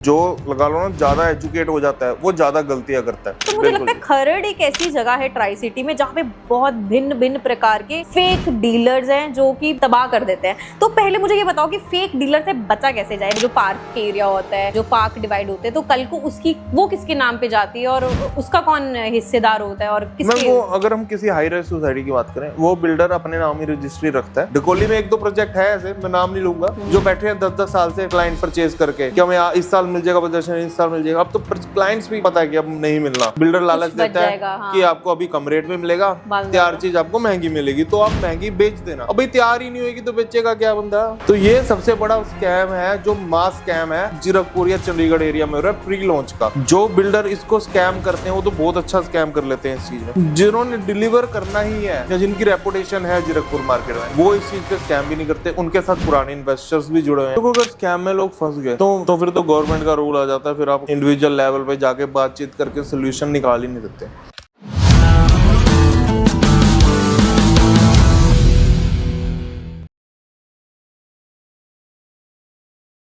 जो लगा लो ना ज्यादा एजुकेट हो जाता है वो ज्यादा गलतियां करता है। तो मुझे लगता है खरड़ एक ऐसी जगह है ट्राई सिटी में जहाँ पे बहुत भिन्न भिन्न प्रकार के फेक डीलर्स हैं जो कि तबाह कर देते हैं। तो पहले मुझे ये बताओ कि फेक डीलर से बचा कैसे जाए। जो पार्क एरिया होता है, जो पार्क डिवाइड होते हैं, तो कल को उसकी वो किसके नाम पे जाती है और उसका कौन हिस्सेदार होता है और किसके? वो अगर हम किसी हाई राइज सोसाइटी की बात करें, वो बिल्डर अपने नाम ही रजिस्ट्री रखता है। डिकोली में 1-2 प्रोजेक्ट है ऐसे, मैं नाम नहीं लूंगा, जो बैठे हैं 10-10 साल से क्लाइंट परचेज करके कि हमें इस साल मिल जाएगा पोजीशन, इस साल मिल जाएगा। अब तो क्लाइंट्स भी पता है कि अब नहीं मिलना, बिल्डर लालच देता है कि आपको अभी कम रेट में मिलेगा, तैयार चीज आपको महंगी मिलेगी, तो आप महंगी बेच देना। अभी तैयार ही नहीं होगी तो बेचेगा क्या बंदा? तो ये सबसे बड़ा स्कैम है, जो मास स्कैम है जीरकपुर या चंडीगढ़ एरिया में हो रहा है प्री लॉन्च का। जो बिल्डर इसको स्कैम करते हैं वो तो बहुत अच्छा स्कैम कर लेते हैं इस चीज में। जिन्होंने डिलीवर करना ही है या जिनकी रेपुटेशन है जीरकपुर मार्केट में, वो इस चीज पे स्कैम भी नहीं करते। उनके साथ पुराने इन्वेस्टर्स भी जुड़े हैं। तो अगर स्कैम में लोग फंस गए तो फिर तो गवर्नमेंट का रूल आ जाता है, फिर आप इंडिविजुअल लेवल पे जाके बातचीत करके सोल्यूशन निकाल ही नहीं सकते।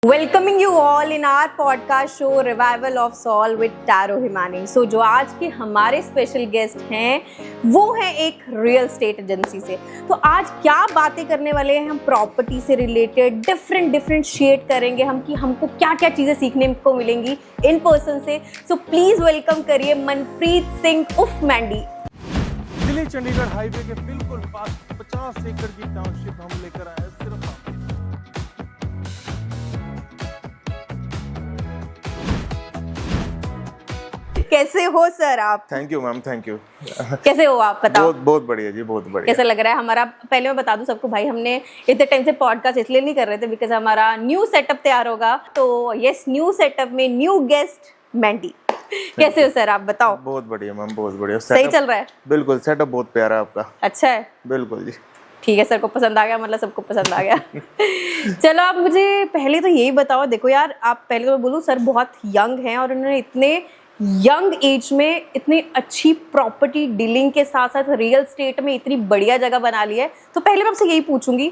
Welcoming you all in our podcast show revival of soul with tarot Himani. So जो आज के हमारे स्पेशल गेस्ट हैं वो है एक रियल एस्टेट एजेंसी से। तो आज क्या बातें करने वाले हैं हम प्रॉपर्टी से रिलेटेड, डिफरेंट शेड करेंगे हम कि हमको क्या क्या चीज़ें सीखने को मिलेंगी इन पर्सन से। सो प्लीज़ वेलकम करिए मनप्रीत सिंह उफ मैंडी। दिल्ली चंडीगढ़ हाईवे के बिल्कुल पास 50 एकड़ की टाउनशिप हम लेकर आए सिर्फ। कैसे हो सर आप? Thank you ma'am, thank you. कैसे हो आप बताओ? बहुत बढ़िया जी, बहुत बढ़िया। कैसा लग रहा है हमारा? पहले मैं बता दूं सबको, भाई हमने इतने टाइम से पॉडकास्ट इसलिए नहीं कर रहे थे बिकॉज हमारा न्यू सेटअप तैयार होगा। तो यस, न्यू सेटअप में न्यू गेस्ट मैंडी। कैसे हो सर आप बताओ? बहुत बढ़िया मैम, बहुत बढ़िया। सही चल रहा है? बिल्कुल, सेटअप बहुत प्यारा है आपका। अच्छा है, बिल्कुल जी। ठीक है, सर को पसंद आ गया, मतलब सबको पसंद आ गया। चलो आप मुझे पहले तो यही बताओ। देखो यार, आप पहले तो मैं बोलूँ सर बहुत यंग हैं और उन्होंने इतने यंग एज में इतनी अच्छी प्रॉपर्टी डीलिंग के साथ साथ रियल स्टेट में इतनी बढ़िया जगह बना ली है। तो पहले मैं आपसे यही पूछूंगी,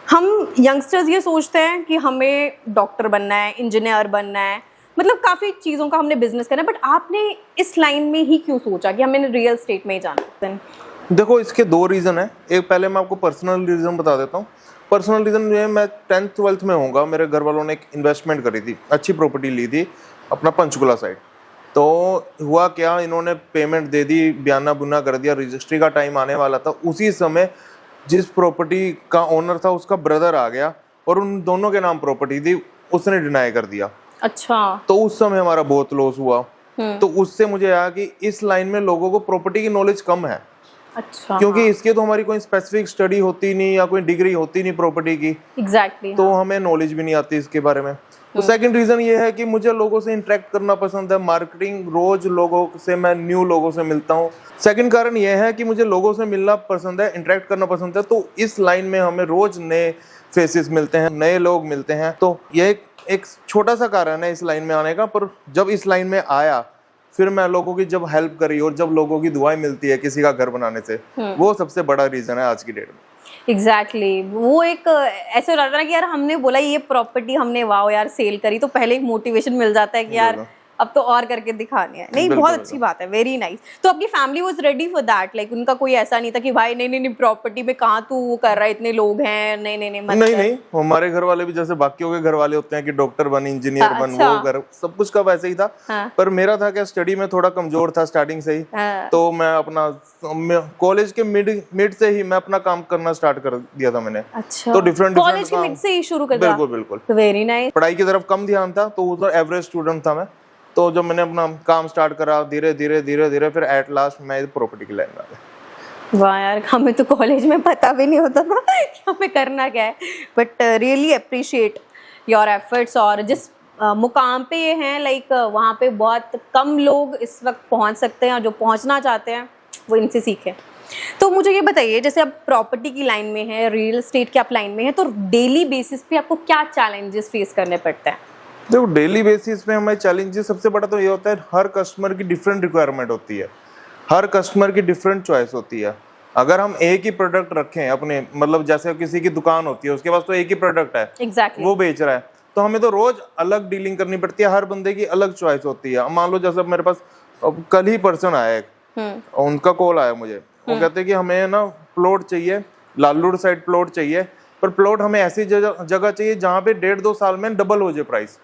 हम यंगस्टर्स ये सोचते हैं कि हमें डॉक्टर बनना है, इंजीनियर बनना है, मतलब काफ़ी चीज़ों का हमने बिजनेस करना है, बट आपने इस लाइन में ही क्यों सोचा कि हमें रियल स्टेट में ही जाना है? देखो, इसके 2 रीज़न है। एक, पहले मैं आपको पर्सनल रीज़न बता देता हूँ। पर्सनल रीज़न ये है, मैं 10th-12th में होऊंगा, मेरे घर वालों ने एक इन्वेस्टमेंट करी थी, अच्छी प्रॉपर्टी ली थी अपना पंचकुला साइड। तो हुआ क्या, इन्होंने पेमेंट दे दी, बयाना बुना कर दिया, रजिस्ट्री का टाइम आने वाला था। उसी समय जिस प्रॉपर्टी का ओनर था उसका ब्रदर आ गया और उन दोनों के नाम प्रॉपर्टी थी, उसने डिनाई कर दिया। अच्छा। तो उस समय हमारा बहुत लॉस हुआ। तो उससे मुझे आया कि इस लाइन में लोगों को प्रॉपर्टी की नॉलेज कम है। अच्छा। क्योंकि इसके तो हमारी कोई स्पेसिफिक स्टडी होती नहीं या कोई डिग्री होती नहीं प्रॉपर्टी की। एग्जैक्टली। तो हमें नॉलेज भी नहीं आती इसके बारे में। तो सेकंड रीजन ये है कि मुझे लोगों से इंटरेक्ट करना पसंद है, मार्केटिंग, रोज लोगों से मैं न्यू लोगों से मिलता हूँ। सेकंड कारण ये है कि मुझे लोगों से मिलना पसंद है, इंटरेक्ट करना पसंद है। तो इस लाइन में हमें रोज नए फेसेस मिलते हैं, नए लोग मिलते हैं। तो ये एक छोटा सा कारण है इस लाइन में आने का। पर जब इस लाइन में आया, फिर मैं लोगों की जब हेल्प करी और जब लोगों की दुआएं मिलती है किसी का घर बनाने से, वो सबसे बड़ा रीजन है आज की डेट में। एग्जैक्टली वो एक ऐसे हो रहा था कि यार हमने बोला ये प्रॉपर्टी हमने वाओ यार सेल करी, तो पहले एक मोटिवेशन मिल जाता है कि यार अब तो और करके दिखानी है। नहीं, बहुत अच्छी बात है, वेरी नाइस। तो आपकी family was ready for that? Like उनका कोई ऐसा नहीं था कि भाई नहीं प्रॉपर्टी में कहाँ तू वो कर रहा है, इतने लोग हैं, नहीं। हमारे घर वाले भी जैसे बाकियों के घर वाले होते हैं कि डॉक्टर बन, इंजीनियर बन, वो कर, सब कुछ का वैसे ही था। पर मेरा था क्या, स्टडी में थोड़ा कमजोर था स्टार्टिंग से ही। तो मैं अपना कॉलेज के मिड से ही मैं अपना काम करना स्टार्ट कर दिया था मैंने। अच्छा। तो डिफरेंट कॉलेज के मिड से ही शुरू कर दिया? बिल्कुल। Very nice. पढ़ाई की तरफ कम ध्यान था, तो उधर एवरेज स्टूडेंट था मैं। तो जब मैंने अपना काम स्टार्ट करा, धीरे धीरे फिर एट लास्ट मैं प्रॉपर्टी की लाइन में आ गया। वाह यार, हमें तो कॉलेज में पता भी नहीं होता था कि हमें करना क्या है। But really appreciate your efforts. और जिस मुकाम पे ये हैं, लाइक वहाँ पे बहुत कम लोग इस वक्त पहुँच सकते हैं और जो पहुँचना चाहते हैं वो इनसे सीखें। तो मुझे ये बताइए, जैसे आप प्रॉपर्टी की लाइन में है, रियल एस्टेट की आप लाइन में है, तो डेली बेसिस पे आपको क्या चैलेंजेस फेस करने पड़ते हैं? देखो, डेली बेसिस पे हमें चैलेंजेस सबसे बड़ा तो ये होता है, हर कस्टमर की डिफरेंट रिक्वायरमेंट होती है, हर कस्टमर की डिफरेंट चॉइस होती है। अगर हम एक ही प्रोडक्ट रखें अपने, मतलब जैसे किसी की दुकान होती है, उसके पास तो एक ही प्रोडक्ट है, exactly. वो बेच रहा है, तो हमें तो रोज अलग डीलिंग करनी पड़ती है, हर बंदे की अलग चॉइस होती है। अब मान लो जैसे मेरे पास अब कल ही पर्सन आया एक, उनका कॉल आया मुझे, वो कहते हैं कि हमें ना प्लॉट चाहिए, लालूर साइड प्लॉट चाहिए, पर प्लॉट हमें ऐसी जगह चाहिए जहाँ पे 1.5-2 साल में डबल हो जाए प्राइस।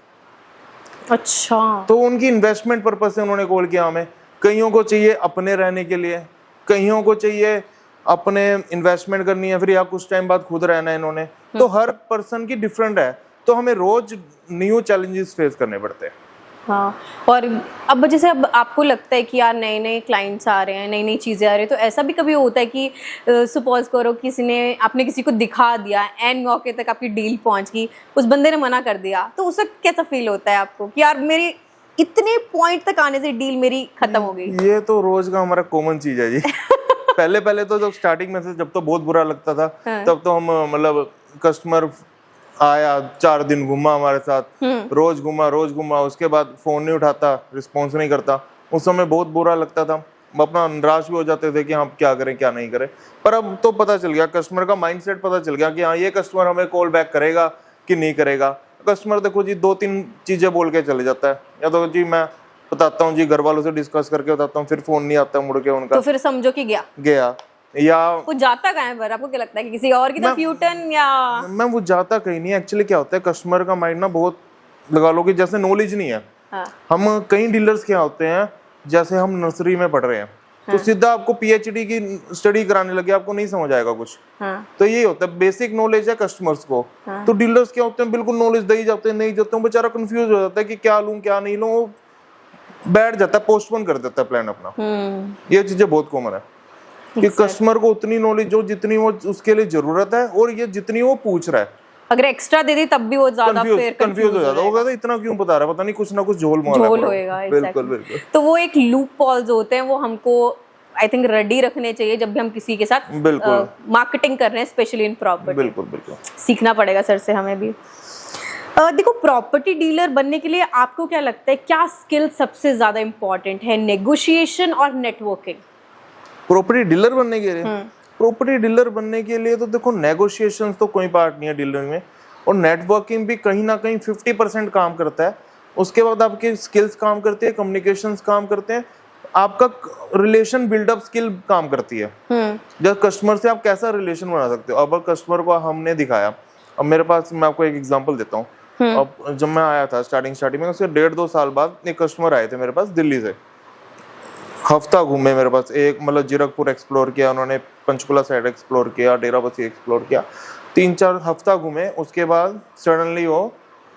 अच्छा। तो उनकी इन्वेस्टमेंट पर्पज से उन्होंने कॉल किया हमें। कईयों को चाहिए अपने रहने के लिए, कईयों को चाहिए अपने इन्वेस्टमेंट करनी है, फिर या कुछ टाइम बाद खुद रहना है इन्होंने। तो हर पर्सन की डिफरेंट है, तो हमें रोज न्यू चैलेंजेस फेस करने पड़ते हैं। हाँ, और अब जैसे अब आपको लगता है कि यार नए नए क्लाइंट्स आ रहे हैं, नई नई चीज़ें आ रही है, तो ऐसा भी कभी होता है कि सपोज करो आपने किसी को दिखा दिया, एंड मौके तक आपकी डील पहुंच गई, उस बंदे ने मना कर दिया, तो उस वक्त कैसा फील होता है आपको कि यार मेरी इतने पॉइंट तक आने से डील मेरी खत्म हो गई? ये तो रोज का हमारा कॉमन चीज है जी। पहले तो जब स्टार्टिंग में से, जब तो बहुत बुरा लगता था, तब तो हम मतलब कस्टमर आया 4 दिन घूमा हमारे साथ, रोज घूमा, उसके बाद फोन नहीं उठाता, रिस्पॉन्स नहीं करता, उस समय बहुत बुरा लगता था, अपना निराश भी हो जाते थे कि हम क्या करें क्या नहीं करें। पर अब तो पता चल गया, कस्टमर का माइंडसेट पता चल गया कि हाँ ये कस्टमर हमें कॉल बैक करेगा कि नहीं करेगा। कस्टमर देखो जी 2-3 चीजें बोल के चले जाता है, या तो जी मैं बताता हूँ जी, घर वालों से डिस्कस करके बताता हूँ, फिर फोन नहीं आता मुड़ के उनका, तो फिर समझो कि गया या वो जाता कहाँ है? पर आपको क्या लगता है कि किसी और की तरफ यू टर्न, या मैं वो जाता कहीं नहीं। एक्चुअली क्या होता है, कस्टमर का माइंड ना बहुत, लगा लो कि जैसे नॉलेज नहीं है। हाँ। हम कई डीलर्स क्या होते हैं, जैसे हम नर्सरी में पढ़ रहे हैं, तो सीधा आपको पीएचडी की स्टडी कराने लगे, आपको नहीं समझ आएगा कुछ। तो यही होता है, बेसिक नॉलेज है कस्टमर्स को। तो डीलर्स क्या होते हैं, बिल्कुल नॉलेज दे ही जाते हैं, नहीं जाते हैं, बेचारा कंफ्यूज हो जाता है कि क्या लूं क्या नहीं लूं, बैठ जाता है, पोस्टपोन कर देता है प्लान अपना। ये चीजें बहुत कॉमन है कि कस्टमर को उतनी नॉलेज हो जितनी वो उसके लिए जरूरत है, और ये जितनी वो पूछ रहा है। अगर एक्स्ट्रा दे दी तब भी वो ज्यादा फिर कंफ्यूज हो जाता है, वो कहता है इतना क्यों बता रहा है, पता नहीं कुछ ना कुछ झोल होएगा। बिल्कुल। तो वो एक लूप पॉल्स होते हैं, वो हमको आई थिंक रेडी रखने चाहिए जब भी हम किसी के साथ मार्केटिंग कर रहे हैं, स्पेशली इन प्रॉपर्टी। बिल्कुल सीखना पड़ेगा सर से हमें भी। देखो, प्रॉपर्टी डीलर बनने के लिए आपको क्या लगता है, क्या स्किल सबसे ज्यादा इम्पोर्टेंट है, नेगोशिएशन और नेटवर्किंग? प्रॉपर्टी डीलर बनने के लिए, प्रॉपर्टी डीलर बनने के लिए तो देखो नेगोशिएशंस तो कोई पार्ट नहीं है डीलर में, और नेटवर्किंग भी कहीं ना कहीं 50% काम करता है। उसके बाद आपकी स्किल्स काम करती है, कम्युनिकेशंस काम करते हैं, आपका रिलेशन बिल्डअप स्किल काम करती है। जब कस्टमर से आप कैसा रिलेशन बना सकते हो। अब कस्टमर को हमने दिखाया, अब मेरे पास, मैं आपको एक एग्जांपल देता हूँ। अब जब मैं आया था स्टार्टिंग में, उसके 1.5-2 साल बाद एक कस्टमर आए थे मेरे पास दिल्ली से, हफ्ता घूमे मेरे पास, एक मतलब जीरकपुर एक्सप्लोर किया उन्होंने, पंचकुला साइड एक्सप्लोर किया, डेराबस्सी एक्सप्लोर किया, 3-4 हफ्ता घूमे। उसके बाद सडनली वो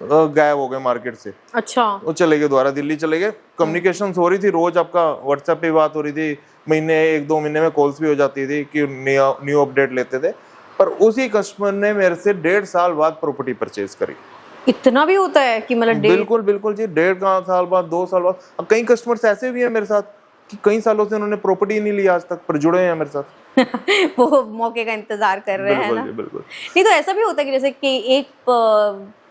गायब हो गए मार्केट से। अच्छा। वो चले गए, दोबारा दिल्ली चले गए। कम्युनिकेशन हो रही थी, रोज आपका व्हाट्सएप पे बात हो रही थी, महीने 1-2 महीने में कॉल्स भी हो जाती थी कि न्यू अपडेट लेते थे। पर उसी कस्टमर ने मेरे से 1.5 साल बाद प्रॉपर्टी परचेज करी। इतना भी होता है कि मतलब बिल्कुल जी, 1.5 साल बाद, 2 साल बाद। अब कई कस्टमर्स ऐसे भी हैं मेरे साथ कि कई सालों से उन्होंने प्रॉपर्टी नहीं ली आज तक, पर जुड़े हैं मेरे साथ। वो मौके का इंतजार कर रहे हैं ना। बिल्कुल। नहीं तो ऐसा भी होता है कि जैसे कि एक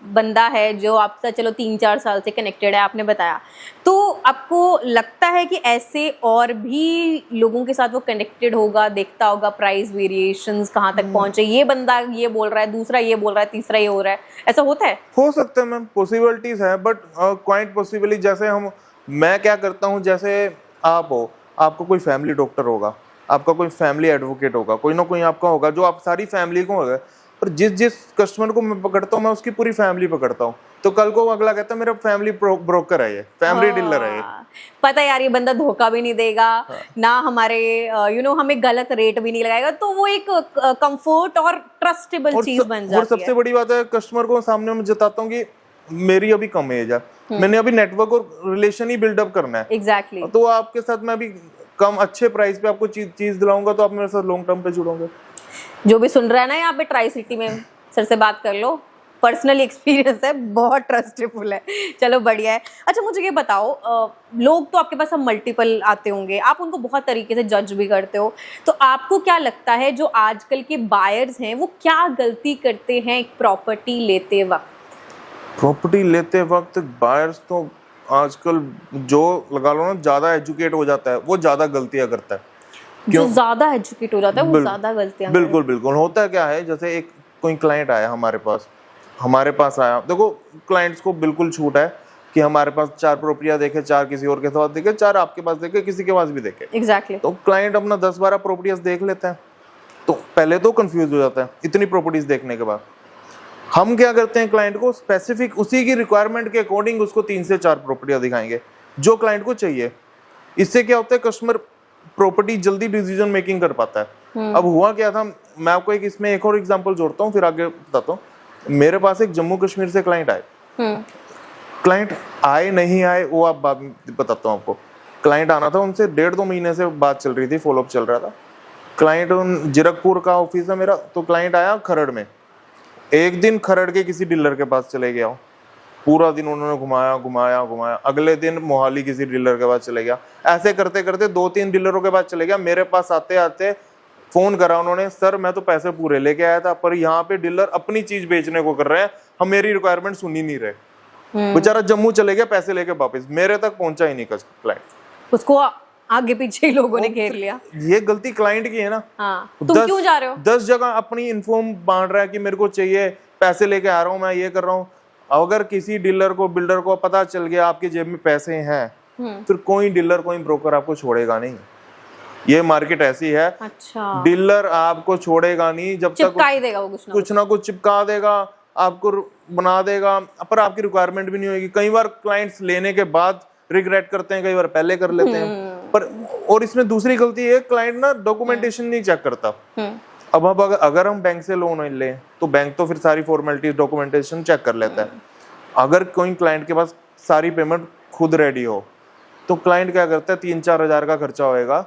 बंदा है जो आपसे चलो 3-4 साल से कनेक्टेड है, आपने बताया, तो आपको लगता है कि ऐसे और भी लोगों के साथ वो कनेक्टेड होगा, देखता होगा प्राइस वेरिएशंस कहाँ तक पहुंचे, ये बंदा ये बोल रहा है, दूसरा ये बोल रहा है, तीसरा ये हो रहा है, ऐसा होता है? हो सकता है मैम, पॉसिबिलिटीज है, बट क्वाइट पॉसिबली जैसे मैं क्या करता हूँ, जैसे आप हो, आपको कोई फैमिली डॉक्टर होगा, आपका कोई फैमिली एडवोकेट होगा, कोई ना कोई आपका होगा जो आप सारी फैमिली को होगा। पर जिस कस्टमर को मैं पकड़ता हूँ, मैं उसकी पूरी फैमिली पकड़ता हूँ। तो कल को अगला कहता है मेरा फैमिली ब्रोकर है, ये फैमिली डीलर है ये। पता है यार ये बंदा धोखा भी नहीं देगा, ना हमारे हमें गलत रेट भी नहीं लगाएगा, तो वो एक कंफर्ट और ट्रस्टेबल चीज बन जाती है। और सबसे बड़ी बात है, कस्टमर को सामने में जताता हूँ कि मेरी अभी कम एज है, मैंने अभी नेटवर्क और रिलेशन ही बिल्डअप करना है। एग्जैक्टली। तो आपके साथ मैं अभी कम अच्छे प्राइस पे आपको चीज दिलाऊंगा, तो आप मेरे साथ लॉन्ग टर्म पे जुड़ोगे। जो भी सुन रहा है ना यहाँ पे ट्राई सिटी में, सर से बात कर लो, पर्सनल एक्सपीरियंस है, बहुत ट्रस्टेबल है। चलो बढ़िया है। अच्छा मुझे ये बताओ, लोग तो आपके पास अब मल्टीपल आते होंगे, आप उनको बहुत तरीके से जज भी करते हो, तो आपको क्या लगता है जो आजकल के बायर्स हैं वो क्या गलती करते हैं एक प्रॉपर्टी लेते वक्त? प्रॉपर्टी लेते वक्त बायर्स तो आजकल जो लगा लो ना, ज्यादा एजुकेट हो जाता है, वो ज्यादा गलतियां करता है। जो ज्यादा एजुकेट हो जाता है वो ज्यादा गलतियां बिल्कुल होता है। क्या है, जैसे एक कोई क्लाइंट आया हमारे पास, हमारे पास आया, देखो क्लाइंट्स को बिल्कुल छूट है कि हमारे पास 4 प्रॉपर्टियां देखे, 4 किसी और के साथ देखे, 4 आपके पास देखे, किसी के पास भी देखे। एग्जैक्टली। तो क्लाइंट अपना 10-12 प्रॉपर्टीज देख लेते हैं, तो पहले तो कंफ्यूज हो जाता है इतनी प्रॉपर्टीज देखने के बाद। हम क्या करते हैं, क्लाइंट को स्पेसिफिक उसी की रिक्वायरमेंट के अकॉर्डिंग उसको 3 से 4 प्रॉपर्टियां दिखाएंगे जो क्लाइंट को चाहिए। इससे क्या होता है, कस्टमर प्रॉपर्टी जल्दी डिसीजन मेकिंग कर पाता है। अब हुआ क्या था, मैं आपको इसमें एक और एग्जांपल जोड़ता हूँ, फिर आगे बताता हूँ। मेरे पास एक जम्मू कश्मीर से क्लाइंट आए, क्लाइंट आए नहीं आए वो आप बाद में बताता हूँ आपको। क्लाइंट आना था, उनसे 1.5-2 महीने से बात चल रही थी, फॉलोअप चल रहा था। क्लाइंट जीरकपुर का ऑफिस है मेरा, तो क्लाइंट आया खरड़ में। एक दिन खरड़ के किसी डीलर के पास चले गया, पूरा दिन उन्होंने घुमाया। अगले दिन मोहाली किसी डीलर के पास चले गया। ऐसे करते करते 2-3 डीलरों के पास चले गया। मेरे पास आते आते फोन करा उन्होंने, सर मैं तो पैसे पूरे लेके आया था, पर यहाँ पे डीलर अपनी चीज बेचने को कर रहे हैं, हम मेरी रिक्वायरमेंट सुन ही नहीं रहे। बेचारा जम्मू चले गया, पैसे लेके वापस, मेरे तक पहुंचा ही नहीं क्लाइंट। उसको आगे पीछे ही लोगों ने घेर लिया। ये गलती क्लाइंट की है ना। हाँ, तुम क्यों जा रहे हो? 10 जगह अपनी इन्फॉर्म बांट रहा है कि मेरे को चाहिए, पैसे लेके आ रहा हूँ, मैं ये कर रहा हूँ। अगर किसी डीलर को, बिल्डर को पता चल गया आपकी जेब में पैसे हैं, फिर कोई डीलर, कोई ब्रोकर आपको छोड़ेगा नहीं। ये मार्केट ऐसी है। अच्छा। डीलर आपको छोड़ेगा नहीं जब तक चिपका ही देगा वो, कुछ ना कुछ चिपका देगा, आपको बना देगा, पर आपकी रिक्वायरमेंट भी नहीं होगी। कई बार क्लाइंट्स लेने के बाद रिग्रेट करते हैं, कई बार पहले कर लेते हैं। पर और इसमें दूसरी गलती है, क्लाइंट ना डॉक्यूमेंटेशन नहीं चेक करता। अब अगर हम बैंक से लोन लें तो बैंक तो फिर सारी फॉर्मेलिटी डॉक्यूमेंटेशन चेक कर लेता है। अगर कोई क्लाइंट के पास सारी पेमेंट खुद रेडी हो तो क्लाइंट क्या करता है, 3-4 हज़ार का खर्चा होएगा।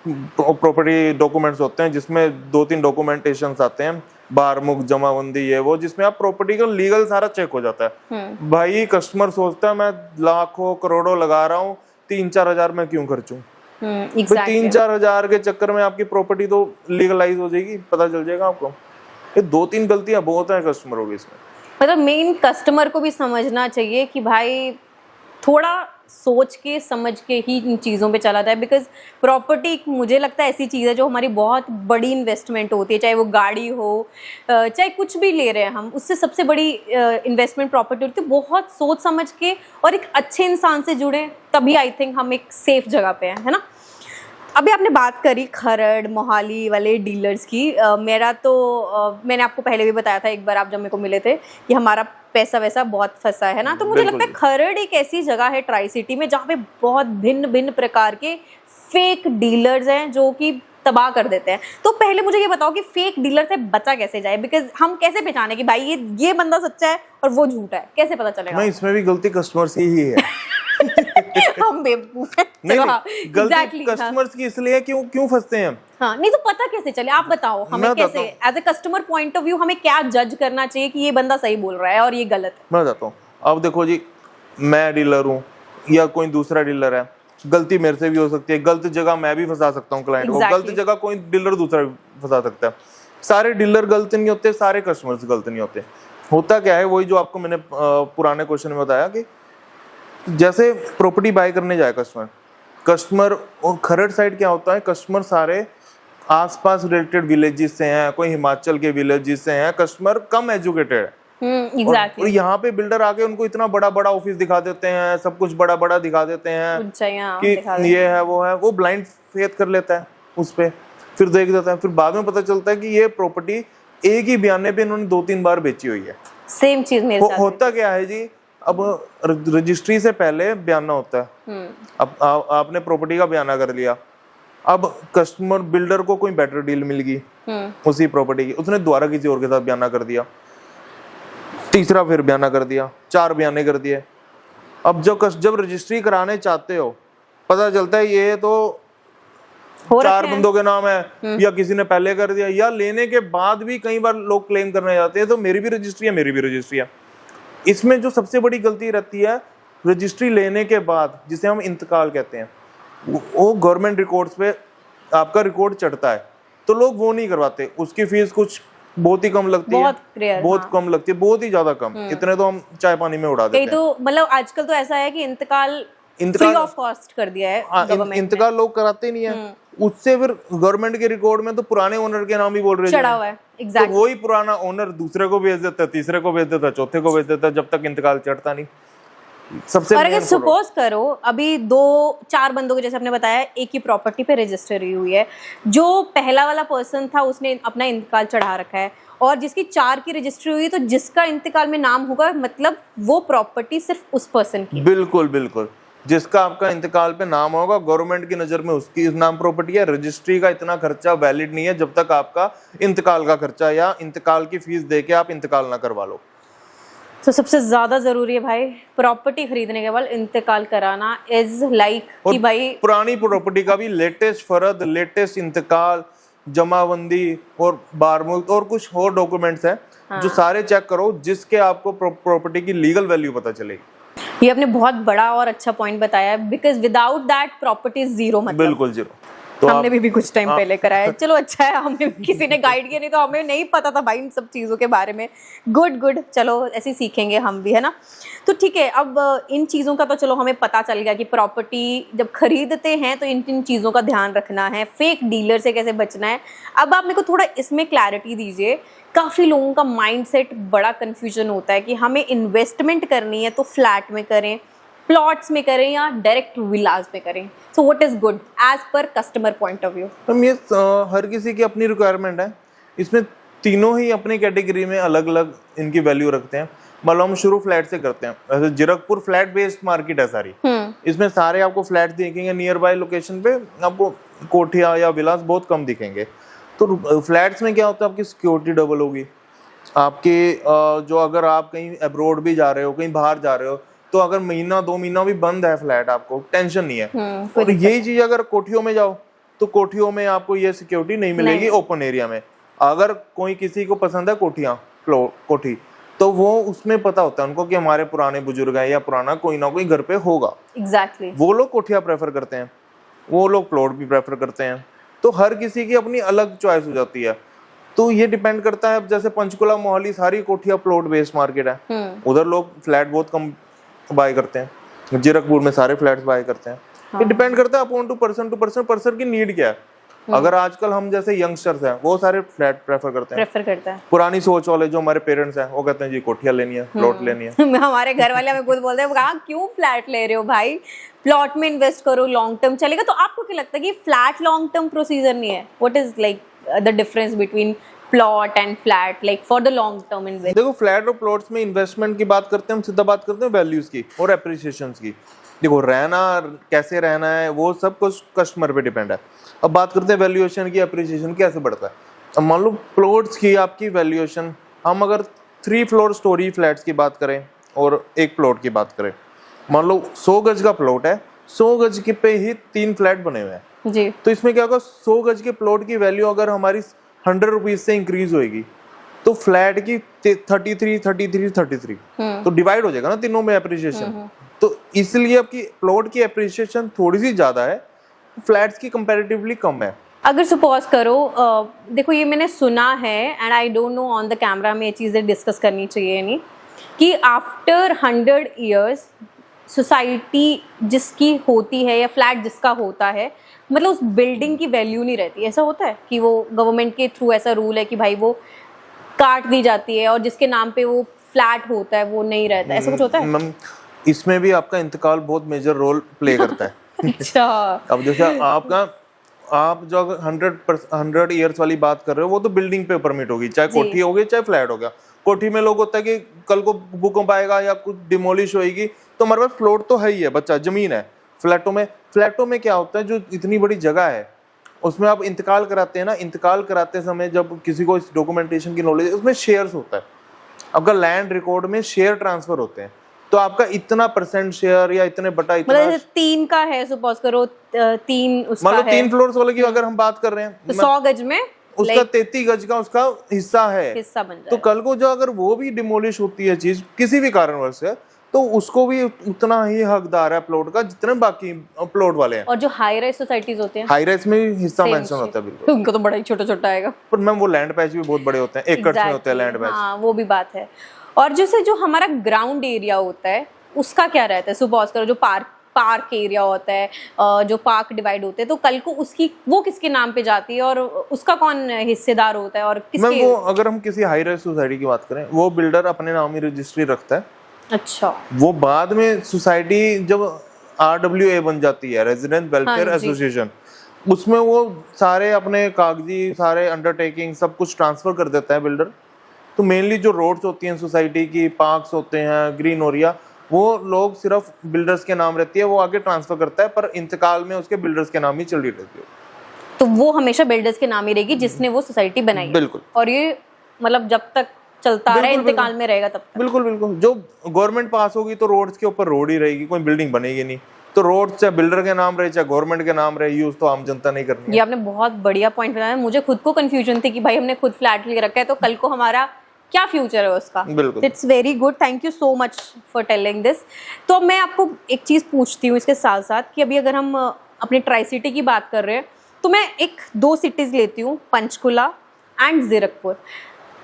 प्रॉपर्टी डॉक्यूमेंट्स होते हैं जिसमें 2-3 डॉक्यूमेंटेशन आते हैं, बारमुख, जमाबंदी, ये वो, जिसमें आप प्रॉपर्टी का लीगल सारा चेक हो जाता है। भाई कस्टमर सोचता है मैं लाखों करोड़ों लगा रहा हूँ, 3-4 हज़ार मैं क्यों खर्चूं? 3-4 हज़ार के चक्कर में आपकी प्रॉपर्टी तो लीगलाइज हो जाएगी, पता चल जाएगा आपको। ये 2-3 गलतियां बहुत हैं कस्टमरों की इसमें। मतलब मेन कस्टमर को भी समझना चाहिए कि भाई थोड़ा सोच के समझ के ही इन चीज़ों पे चला जाए, बिकॉज प्रॉपर्टी मुझे लगता है ऐसी चीज़ है जो हमारी बहुत बड़ी इन्वेस्टमेंट होती है, चाहे वो गाड़ी हो, चाहे कुछ भी ले रहे हैं हम, उससे सबसे बड़ी इन्वेस्टमेंट प्रॉपर्टी होती है। बहुत सोच समझ के और एक अच्छे इंसान से जुड़े, तभी आई थिंक हम एक सेफ जगह पे हैं, है ना। अभी आपने बात करी खरड़ मोहाली वाले डीलर्स की। मेरा तो मैंने आपको पहले भी बताया था एक बार आप जब मेरे को मिले थे कि हमारा पैसा वैसा बहुत फंसा है ना। तो मुझे लगता है खरड़ एक ऐसी जगह है ट्राई सिटी में जहाँ पे बहुत भिन्न भिन्न प्रकार के फेक डीलर्स हैं जो कि तबाह कर देते हैं। तो पहले मुझे ये बताओ कि फेक डीलर से बचा कैसे जाए, बिकॉज हम कैसे पहचाने कि भाई ये बंदा सच्चा है और वो झूठा है, कैसे पता चलेगा? नहीं, इसमें भी गलती कस्टमर्स की ही है। हम बेवकूफ हैं। नहीं, गलती कस्टमर्स की इसलिए क्यों फंसते हैं हम? हाँ, नहीं तो पता कैसे चले, आप बताओ हमें कैसे as a customer point of view हमें क्या जज करना चाहिए कि ये बंदा सही बोल रहा है और ये गलत है? मैं बताता हूँ। अब देखो जी, मैं डीलर हूँ या कोई दूसरा डीलर है, गलती मेरे से भी हो सकती है, गलत जगह मैं भी फंसा सकता हूँ क्लाइंट को, गलत जगह कोई डीलर दूसरा भी फंसा सकता है। सारे डीलर गलत नहीं होते, सारे कस्टमर्स गलत नहीं होते। होता क्या है, वही जो आपको मैंने पुराने क्वेश्चन में बताया कि जैसे प्रॉपर्टी बाय करने जाए कस्टमर और खरड़ साइड क्या होता है, कस्टमर सारे आसपास रिलेटेड विलेजेस से हैं, कोई हिमाचल के विलेजेस से हैं, कस्टमर कम एजुकेटेड है। exactly. और यहाँ पे बिल्डर आके उनको इतना बड़ा बड़ा ऑफिस दिखा देते हैं, सब कुछ बड़ा बड़ा दिखा देते हैं कि ये है वो ब्लाइंड फेथ कर लेता है उस पे, फिर देख देता है, फिर बाद में पता चलता है कि ये प्रॉपर्टी एक ही बयाने पे इन्होंने 2-3 बार बेची हुई है। सेम चीज मेरे साथ होता क्या है जी, अब रजिस्ट्री से पहले बयाना होता है। अब आपने प्रॉपर्टी का बयाना कर लिया, अब कस्टमर बिल्डर को कोई बेटर डील मिल गई उसी प्रॉपर्टी की, उसने दोबारा किसी और के साथ बयाना कर दिया, तीसरा फिर बयाना कर दिया, 4 बयाने कर दिए। अब जब रजिस्ट्री कराने चाहते हो पता चलता है ये तो 4 बंदों के नाम है, या किसी ने पहले कर दिया, या लेने के बाद भी कई बार लोग क्लेम करने जाते हैं तो मेरी भी रजिस्ट्री है, मेरी भी रजिस्ट्री है। इसमें जो सबसे बड़ी गलती रहती है, रजिस्ट्री लेने के बाद जिसे हम इंतकाल कहते हैं, वो गवर्नमेंट रिकॉर्ड्स पे आपका रिकॉर्ड चढ़ता है, तो लोग वो नहीं करवाते। उसकी फीस कुछ बहुत ही कम लगती है, बहुत कम लगती है, बहुत ही ज्यादा कम, इतने तो हम चाय पानी में उड़ा देते हैं। तो मतलब आजकल तो ऐसा है कि इंतकाल फ्री ऑफ कॉस्ट कर दिया है गवर्नमेंट ने। इंतकाल लोग कराते ही नहीं है। उससे फिर गवर्नमेंट के रिकॉर्ड में तो पुराने ओनर के नाम ही बोल रहे हैं, चढ़ा हुआ है तो एग्जैक्टली। वही पुराना ओनर दूसरे को भेज देता, तीसरे को भेज देता, चौथे को भेज देता, जब तक इंतकाल चढ़ता नहीं। सबसे और अगर main सपोज करो अभी 2-4 बंदों के, जैसे आपने बताया, एक ही प्रॉपर्टी पे रजिस्ट्री हुई है, जो पहला वाला पर्सन था उसने अपना इंतकाल चढ़ा रखा है, और जिसकी 4 की रजिस्ट्री हुई, तो जिसका इंतकाल में नाम होगा मतलब वो प्रॉपर्टी सिर्फ उस पर्सन की है। बिल्कुल बिल्कुल, जिसका आपका इंतकाल पे नाम होगा, गवर्नमेंट की नजर में उसकी नाम प्रॉपर्टी है। रजिस्ट्री का इतना खर्चा वैलिड नहीं है जब तक आपका इंतकाल का खर्चा या इंतकाल की फीस दे के आप इंतकाल ना करवा लो। तो सबसे ज्यादा जरूरी है भाई प्रॉपर्टी खरीदने के बाद इंतकाल कराना, इज लाइक कि भाई पुरानी प्रॉपर्टी का भी लेटेस्ट फर्द, लेटेस्ट इंतकाल, जमाबंदी और बारमुक्त और कुछ और डॉक्यूमेंट्स हैं, जो सारे चेक करो, जिसके आपको प्रॉपर्टी की लीगल वैल्यू पता चलेगी। ये आपने बहुत बड़ा और अच्छा पॉइंट बताया, because without that property is zero, मतलब बिल्कुल जीरो। तो हमने भी कुछ टाइम पहले कराया। चलो अच्छा है, हमने किसी ने गाइड किया, नहीं तो हमें नहीं पता था भाई इन सब चीज़ों के बारे में। गुड, चलो ऐसे ही सीखेंगे हम भी, है ना। तो ठीक है, अब इन चीज़ों का तो चलो हमें पता चल गया कि प्रॉपर्टी जब खरीदते हैं तो इन चीज़ों का ध्यान रखना है, फेक डीलर से कैसे बचना है। अब आप मेरे को थोड़ा इसमें क्लैरिटी दीजिए। काफ़ी लोगों का माइंडसेट बड़ा कन्फ्यूजन होता है कि हमें इन्वेस्टमेंट करनी है तो फ्लैट में करें, प्लॉट्स में करें, या डायरेक्ट विलाज में करें। So what is good as per customer point of view? हम ये हर किसी की अपनी रिक्वायरमेंट है। इसमें तीनों ही अपनी कैटेगरी में अलग अलग इनकी वैल्यू रखते हैं। मतलब हम शुरू फ्लैट से करते हैं। वैसे जीरकपुर फ्लैट बेस्ड मार्केट है सारी। इसमें सारे आपको फ्लैट दिखेंगे, नियर बाय लोकेशन पे आपको कोठिया या विलास बहुत कम दिखेंगे। तो फ्लैट्स में क्या होता है, आपकी सिक्योरिटी डबल होगी। आपके जो अगर आप कहीं अब्रॉड भी जा रहे हो, कहीं बाहर जा रहे हो, तो अगर महीना 2 महीना भी बंद है फ्लैट, आपको टेंशन नहीं है। और यही चीज अगर कोठियों में जाओ तो कोठियों में आपको ये सिक्योरिटी नहीं मिलेगी ओपन एरिया में। अगर कोई किसी को पसंद है कोठी, तो वो उसमें पता होता है उनको कि हमारे पुराने बुजुर्ग हैं या पुराना कोई ना कोई घर पे होगा। एग्जैक्टली। वो लोग कोठिया प्रेफर करते हैं, वो लोग प्लॉट भी प्रेफर करते हैं। तो हर किसी की अपनी अलग चॉइस हो जाती है। तो ये डिपेंड करता है। जैसे पंचकुला, मोहाली सारी कोठिया प्लॉट बेस्ड मार्केट है, उधर लोग फ्लैट बहुत कम बाय करते हैं। जीरकपुर में सारे फ्लैट्स बाय करते हैं। ये डिपेंड करता है अपॉन टू पर्सन पर्सन की नीड क्या है। अगर आजकल हम जैसे यंगस्टर्स हैं, वो सारे फ्लैट प्रेफर करते हैं। पुरानी सोच वाले जो हमारे पेरेंट्स हैं, वो कहते हैं जी कोठिया लेनी है, प्लॉट लेनी है। हमारे घर वाले हमें खुद बोलते हैं कहाँ क्यों फ्लैट ले रहे हो भाई, प्लॉट में इन्वेस्ट करो, लॉन्ग टर्म चलेगा। तो आपको क्या लगता है कि फ्लैट लॉन्ग टर्म प्रोसीजर नहीं है? What is like the difference between plot and flat, like for the long term invest? देखो, फ्लैट और प्लॉट्स में इन्वेस्टमेंट की बात करते हैं, हम सीधा बात करते हैं वैल्यूज की और एप्रिसिएशंस की। देखो, रहना कैसे रहना है वो सब कुछ कस्टमर पे डिपेंड है। अब बात करते हैं वैल्यूएशन की, एप्रिसिएशन कैसे बढ़ता है। अब मान लो प्लॉट्स की आपकी वैल्यूएशन, हम अगर 3 फ्लोर स्टोरी फ्लैट्स की बात करें और एक प्लॉट की बात करें, मान लो 100 गज का प्लॉट है, 100 गज के पे ही 3 फ्लैट बने हुए हैं जी। तो इसमें क्या होगा, 100 गज के प्लॉट की वैल्यू अगर हमारी 100 रुपीज से इंक्रीज होगी, तो फ्लैट की 33 तो डिवाइड हो जाएगा ना तीनों में एप्रिसिएशन। तो इसलिए आपकी प्लॉट की एप्रिसिएशन थोड़ी सी ज्यादा है, फ्लैट्स की कंपैरेटिवली कम है। अगर सपोज करो, देखो ये मैंने सुना है and I don't know on the camera में ये चीज़ें डिस्कस करनी चाहिए नहीं, कि आफ्टर 100 ईयर्स सोसाइटी जिसकी होती है या फ्लैट जिसका होता है, मतलब उस बिल्डिंग की वैल्यू नहीं रहती। ऐसा होता है कि वो गवर्नमेंट के थ्रू ऐसा रूल है कि भाई वो काट दी जाती है और जिसके नाम पे वो फ्लैट होता है वो नहीं रहता, ऐसा कुछ होता है? इसमें भी आपका इंतकाल बहुत मेजर रोल प्ले करता है। अच्छा। अब जैसे आप जो 100 ईयर्स वाली बात कर रहे हो, वो तो बिल्डिंग पे परमिट होगी, चाहे कोठी होगी चाहे फ्लैट हो गया। कोठी में लोग होता है कि कल को भूकंप आएगा या कुछ डिमोलिश होगी, तो हमारे पास प्लॉट तो है ही है, बच्चा जमीन है। फ्लैटों में क्या होता है, जो इतनी बड़ी जगह है उसमें आप इंतकाल कराते हैं ना, इंतकाल कराते समय जब किसी को इस डॉक्यूमेंटेशन की नॉलेज, उसमें शेयर्स होता है। आपका लैंड रिकॉर्ड में शेयर ट्रांसफर होते हैं, तो आपका इतना परसेंट शेयर या इतने बटा इतना, मतलब 3 का है, सपोज करो 3 उसका है, मतलब 3 फ्लोर्स वाले की अगर हम बात कर रहे हैं, तो 100 गज में उसका 33 गज का उसका हिस्सा है, हिस्सा बन जाए। तो कल को जो अगर वो भी डिमोलिश होती है चीज किसी भी कारणवश से, तो उसको भी उतना ही हकदार है प्लॉट का जितने बाकी प्लॉट वाले हैं। और जो हाई राइज सोसाइटीज होते हैं, हाई राइज में हिस्सा मेंशन होता है बिल्कुल, उनको तो बड़ा ही छोटा छोटा आएगा। पर मैम वो लैंड पैच भी बहुत बड़े होते हैं, एकड़ में होते हैं लैंड पैच। हाँ, वो भी बात है। और जैसे जो हमारा ग्राउंड एरिया होता है उसका क्या रहता है? सपोज करो जो पार्क एरिया होता है, जो पार्क डिवाइड होते हैं, तो कल को उसकी वो किसके नाम पे जाती है और उसका कौन हिस्सेदार होता है और मैम किसके? वो अगर हम किसी हाई राइज सोसाइटी की बात करें, वो बिल्डर अपने नाम ही रजिस्ट्री रखता है। अच्छा, वो बाद में सोसाइटी जब RWA बन जाती है, रेजिडेंट वेलफेयर हाँ जी। एसोसिएशन, उसमें वो सारे अपने कागजी सारे अंडरटेकिंग सब कुछ ट्रांसफर कर देता है बिल्डर। तो मेनली जो रोड्स होती हैं सोसाइटी की, पार्क्स होते हैं, ग्रीन एरिया, वो लोग सिर्फ बिल्डर्स के नाम रहती है, वो आगे ट्रांसफर करता है, पर इंतकाल में उसके बिल्डर्स के नाम ही चल रही रहती है। तो वो हमेशा बिल्डर्स के नाम ही रहेगी जिसने वो सोसाइटी बनाई है। बिल्कुल। और ये मतलब जब तक चलता रहे, बिल्कुल, इंतकाल में रहेगा तब तक। बिल्कुल बिल्कुल। जो गवर्नमेंट पास होगी तो रोड्स के ऊपर रोड ही रहेगी, कोई बिल्डिंग बनेगी नहीं। तो रोड चाहे बिल्डर के नाम रहे चाहे गवर्नमेंट के नाम रहे, यूज तो आम जनता नहीं करनी है। ये आपने बहुत बढ़िया पॉइंट बताया। मुझे खुद को कंफ्यूजन थी कि भाई हमने खुद फ्लैट ले रखा है तो कल को हमारा क्या फ्यूचर है उसका। बिल्कुल। It's very good, thank you so much for telling this. तो मैं आपको एक चीज़ पूछती हूँ इसके साथ साथ कि अभी अगर हम अपने ट्राई सिटी की बात कर रहे हैं तो मैं दो सिटीज़ लेती हूँ, पंचकुला एंड जीरकपुर।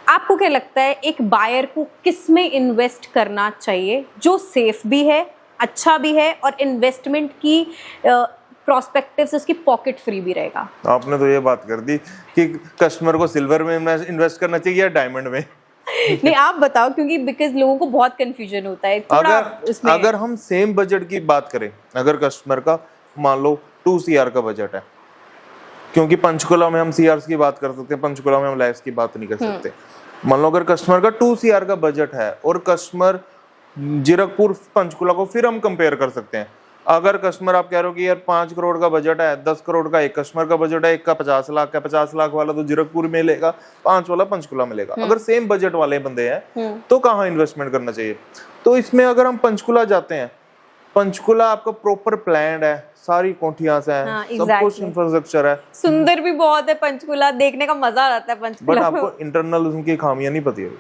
आपको क्या लगता है एक बायर को किस में इन्वेस्ट करना चाहिए जो सेफ भी है, अच्छा भी है और इन्वेस्टमेंट की प्रोस्पेक्टिव से उसकी पॉकेट फ्री भी रहेगा? आपने तो ये बात कर दी कि कस्टमर को सिल्वर में इन्वेस्ट करना चाहिए या डायमंड में। नहीं आप बताओ, क्योंकि बिकॉज लोगों को बहुत कंफ्यूजन होता है थोड़ा इसमें। अगर हम सेम बजट की बात करें, अगर कस्टमर का मान लो 2 CR का बजट है, क्योंकि पंचकुला में हम CRs की बात कर सकते हैं, पंचकुला में हम लैक्स की बात नहीं कर सकते। मान लो अगर कस्टमर का 2 CR का बजट है और कस्टमर जीरकपुर पंचकुला को, फिर हम कंपेयर कर सकते हैं। अगर कस्टमर आप कह रहे हो कि यार 5 करोड़ का बजट है, 10 करोड़ का एक कस्टमर का बजट है, एक का 50 लाख का, 50 लाख वाला तो जीरकपुर में लेगा, 5 वाला पंचकुला में लेगा। अगर सेम बजट वाले बंदे हैं तो कहाँ इन्वेस्टमेंट करना चाहिए? तो इसमें अगर हम पंचकुला जाते हैं, पंचकुला आपका प्रॉपर प्लान्ड है, सारी कोठियां से हैं, हाँ, सब कुछ इंफ्रास्ट्रक्चर है, सुंदर भी बहुत है पंचकुला, देखने का मजा आ जाता है बट पंचकुला। आपको इंटरनल उनकी खामियां नहीं पता होगी।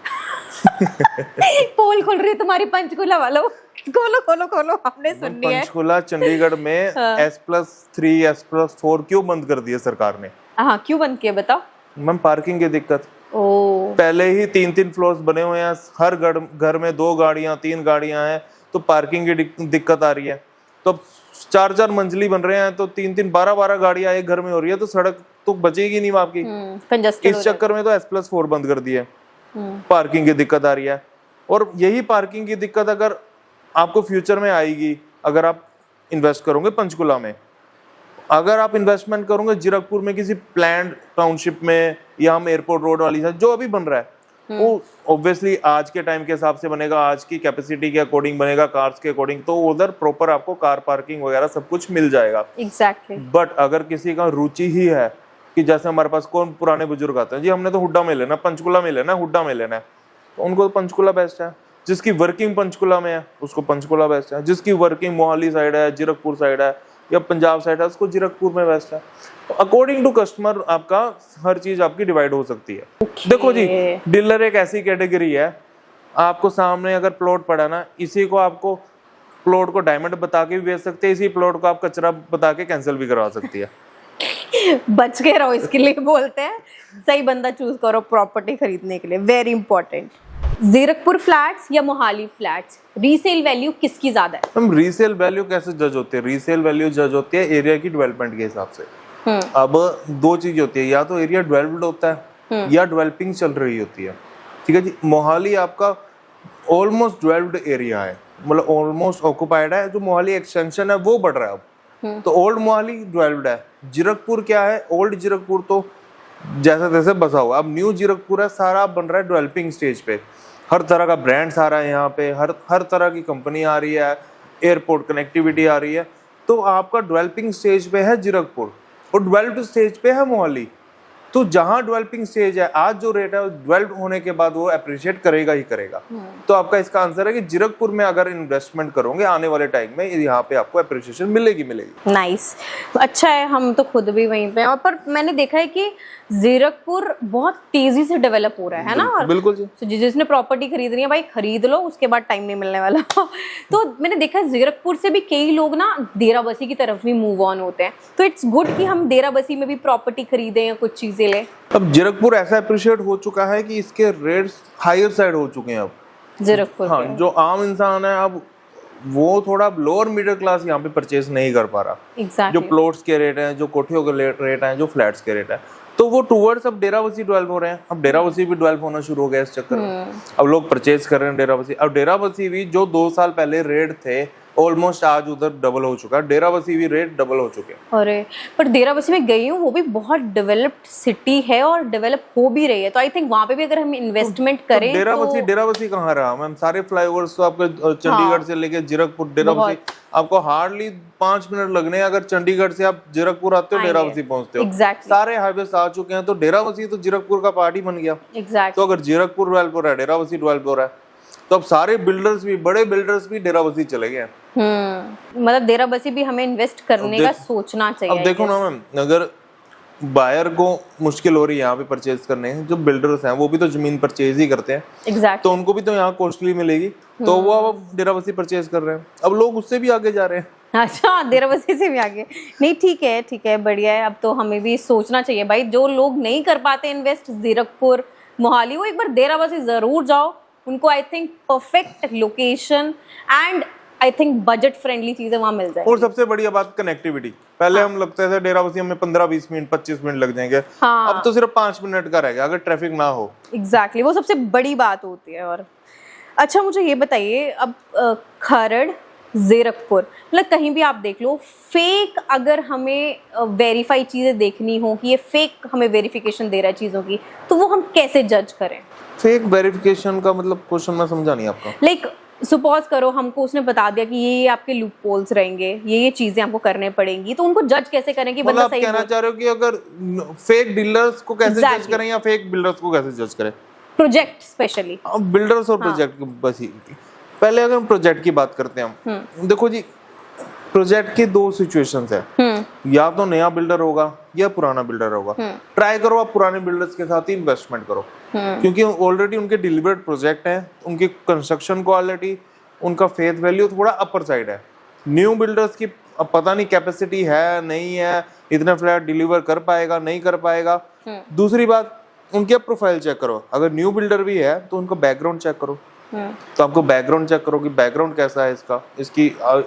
पोल खोल रही है तुम्हारी पंचकुला वालों, खोलो खोलो खोलो, आपने सुननी है। पंचकुला चंडीगढ़ में S+3 S+4 क्यों बंद कर दिया सरकार ने? हाँ, क्यों बंद किया बताओ? मैम पार्किंग की दिक्कत। ओ, पहले ही 3-3 फ्लोर्स बने हुए हैं, हर घर में 2 गाड़ियां 3 गाड़ियां हैं, तो पार्किंग की दिक्कत आ रही है। तो 4-4 मंजिली बन रहे हैं, तो 3-3 12-12 गाड़ियां एक घर में हो रही है, तो सड़क तो बचेगी नहीं आपकी। कंजस्टेड इस चक्कर में तो S+4 बंद कर दिए, पार्किंग की दिक्कत आ रही है। और यही पार्किंग की दिक्कत अगर आपको फ्यूचर में आएगी, अगर आप इन्वेस्ट करोगे पंचकुला में, अगर आप इन्वेस्टमेंट करोगे जीरकपुर में किसी प्लान्ड टाउनशिप में, या हम एयरपोर्ट रोड वाली साइड जो अभी बन रहा है, वो ऑब्वियसली आज के टाइम के हिसाब से बनेगा, आज की कैपेसिटी के अकॉर्डिंग बनेगा, कार्स के अकॉर्डिंग, तो उधर प्रॉपर आपको कार पार्किंग वगैरह सब कुछ मिल जाएगा। एग्जैक्टली। बट अगर किसी का रुचि ही है कि जैसे हमारे पास कौन पुराने बुजुर्ग आते हैं, जी हमने तो हुड्डा में लेना, पंचकुला में लेना, हुड्डा में लेना है, तो उनको तो पंचकुला बेस्ट है। जिसकी वर्किंग पंचकुला में है उसको पंचकुला बेस्ट है, जिसकी वर्किंग मोहाली साइड है, जीरकपुर साइड है या पंजाब साइड है, उसको जीरकपुर में बेस्ट है। तो अकॉर्डिंग टू कस्टमर आपका हर चीज आपकी डिवाइड हो सकती है। देखो जी, डीलर एक ऐसी कैटेगरी है, आपको सामने अगर प्लॉट पड़ा ना, इसी को आपको प्लॉट को डायमंड बता के भी बेच सकते हैं, इसी प्लॉट को आप कचरा बता के कैंसिल भी करवा सकती है। बच के रहो, इसके लिए बोलते हैं सही बंदा चूज करो प्रॉपर्टी खरीदने के लिए, वेरी इंपॉर्टेंट। जीरकपुर फ्लैट्स या मोहाली फ्लैट्स, रीसेल वैल्यू किसकी ज्यादा है? हम रीसेल वैल्यू कैसे जज होती है? रीसेल वैल्यू जज होती है एरिया की डेवलपमेंट के हिसाब से। अब 2 चीज होती है, या तो एरिया डेवलप्ड होता है या डेवलपिंग चल रही होती है। ठीक है जी, मोहाली आपका ऑलमोस्ट डेवलप्ड एरिया है, मतलब ऑलमोस्ट ऑक्युपाइड है, जो मोहाली एक्सटेंशन है वो बढ़ रहा है अब, तो ओल्ड मोहाली डेवलप्ड है। जीरकपुर क्या है, ओल्ड जीरकपुर तो जैसे तैसे बसा हुआ, अब न्यू जीरकपुर है, सारा बन रहा है डेवलपिंग स्टेज पे, हर तरह का ब्रांड्स आ रहा है यहाँ पे, हर तरह की कंपनी आ रही है, एयरपोर्ट कनेक्टिविटी आ रही है, तो आपका डेवलपिंग स्टेज पे है जीरकपुर और डेवलप्ड स्टेज पे है मोहाली। तो जहां डेवलपिंग स्टेज है, आज जो रेट है डेवलप होने के बाद वो अप्रिशिएट करेगा ही करेगा। तो आपका इसका आंसर है कि जीरकपुर में अगर इन्वेस्टमेंट करोगे आने वाले टाइम में, यहाँ पे आपको अप्रिशिएशन मिलेगी मिलेगी। नाइस, अच्छा है, हम तो खुद भी वहीं पे। और पर मैंने देखा है कि जीरकपुर बहुत तेजी से डेवलप हो रहा है ना? और बिल्कुल जी, तो जिसने प्रॉपर्टी खरीदनी है भाई खरीद लो, उसके बाद टाइम नहीं मिलने वाला। तो मैंने देखा है जीरकपुर से भी कई लोग ना देराबसी की तरफ भी मूव ऑन होते हैं, तो इट्स गुड कि हम देराबसी में भी प्रॉपर्टी खरीदें या कुछ चीजें लें। अब जीरकपुर ऐसा अप्रिशिएट हो चुका है कि इसके रेट्स हायर साइड हो चुके हैं अब जीरकपुर हाँ, जो आम इंसान है अब वो थोड़ा लोअर मिडिल क्लास यहाँ पे परचेज नहीं कर पा रहा। जो एग्जैक्टली। प्लॉट्स के रेट हैं, जो कोठियों के रेट हैं, जो फ्लैट्स के रेट हैं, तो वो टूवर्ड्स अब डेराबस्सी डेवलप हो रहे हैं। अब डेराबस्सी भी डेवलप होना शुरू हो गया इस चक्कर में। अब लोग परचेज कर रहे हैं डेराबस्सी। अब डेराबस्सी भी जो 2 साल पहले रेट थे ऑलमोस्ट आज उधर डबल हो चुका है। डेराबस्सी भी रेट डबल हो चुके हैं। अरे पर डेराबस्सी में गई हूँ, वो भी बहुत डेवलप्ड सिटी है और डेवलप हो भी रही है, तो आई थिंक वहाँ पे भी अगर हम इन्वेस्टमेंट करें तो डेराबस्सी कहाँ रहा मैम? सारे फ्लाईओवर्स तो आपके चंडीगढ़ से लेके जीरकपुर, डेराबस्सी आपको हार्डली 5 मिनट लगने हैं। अगर चंडीगढ़ से आप जीरकपुर आते हो डेराबस्सी पहुंचते हो। एग्जैक्टली। सारे हाईवेज आ चुके हैं, तो डेराबस्सी तो जीरकपुर का पार्ट ही बन गया। एग्जैक्टली। तो अगर जीरकपुर डेवलप हो रहा है, डेराबस्सी डेवलप हो रहा है, तो अब सारे बिल्डर्स भी, बड़े बिल्डर्स भी डेराबस्सी चले गए हैं। मतलब डेराबस्सी भी हमें इन्वेस्ट करने का सोचना चाहिए। अब देखो ना मैम, अगर बायर को मुश्किल हो रही है यहाँ पे परचेज करने, जो बिल्डर्स हैं वो भी तो जमीन परचेज ही करते हैं। एग्जैक्टली। तो उनको भी तो यहाँ कॉस्टली मिलेगी, तो वो अब डेराबस्सी परचेज कर रहे हैं। अब लोग उससे भी आगे जा रहे हैं। अच्छा, डेराबस्सी से भी आगे? नहीं, ठीक है, बढ़िया है। अब तो हमें भी सोचना चाहिए भाई, जो लोग नहीं कर पाते इन्वेस्ट जीरकपुर, मोहाली, वो एक बार डेराबस्सी जरूर जाओ। उनको I think perfect location and I think budget friendly चीजें वहां मिल जाएगी। और सबसे बढ़िया बात कनेक्टिविटी। पहले हम लगते थे डेराबस्सी में 15-20 मिनट 25 मिनट लग जाएंगे। अब तो सिर्फ 5 मिनट का रह गया अगर ट्रैफिक ना हो। एग्जैक्टली, वो सबसे बड़ी बात होती है। और अच्छा मुझे ये बताइए, अब खरड़, जीरकपुर, मतलब कहीं भी आप देख लो, फेक अगर हमें वेरीफाई चीजें देखनी हो कि ये फेक हमें वेरिफिकेशन दे रहा है चीजों की, तो वो हम कैसे जज करें? फेक वेरिफिकेशन का मतलब क्वेश्चन मैं समझा नहीं आपका। लाइक सपोज करो हमको उसने बता दिया कि ये आपके लूप होल्स रहेंगे, ये चीजें आपको करने पड़ेंगी, तो उनको जज कैसे करें कि बंदा सही? आप कहना चाह रहे हो कि अगर फेक डीलर्स को कैसे जज करें या फेक बिल्डर्स को कैसे जज करें? Project specially. अब बिल्डर्स और प्रोजेक्ट बस ही। पहले अगर हम प्रोजेक्ट की बात करते हैं, हम देखो जी, प्रोजेक्ट की 2 सिचुएशंस है। या तो नया बिल्डर होगा या पुराना बिल्डर होगा। ट्राई करो आप पुराने बिल्डर्स के साथ ही इन्वेस्टमेंट करो, क्योंकि ऑलरेडी उनके डिलीवर्ड प्रोजेक्ट हैं, उनकी कंस्ट्रक्शन क्वालिटी, उनका फेथ वैल्यू थोड़ा अपर साइड है। न्यू बिल्डर्स की अब पता नहीं कैपेसिटी है नहीं है, इतने फ्लैट डिलीवर कर पाएगा नहीं कर पाएगा। दूसरी बात, उनकी आप प्रोफाइल चेक करो। अगर न्यू बिल्डर भी है तो उनका बैकग्राउंड चेक करो। तो आपको बैकग्राउंड चेक करो कि बैकग्राउंड कैसा है इसका,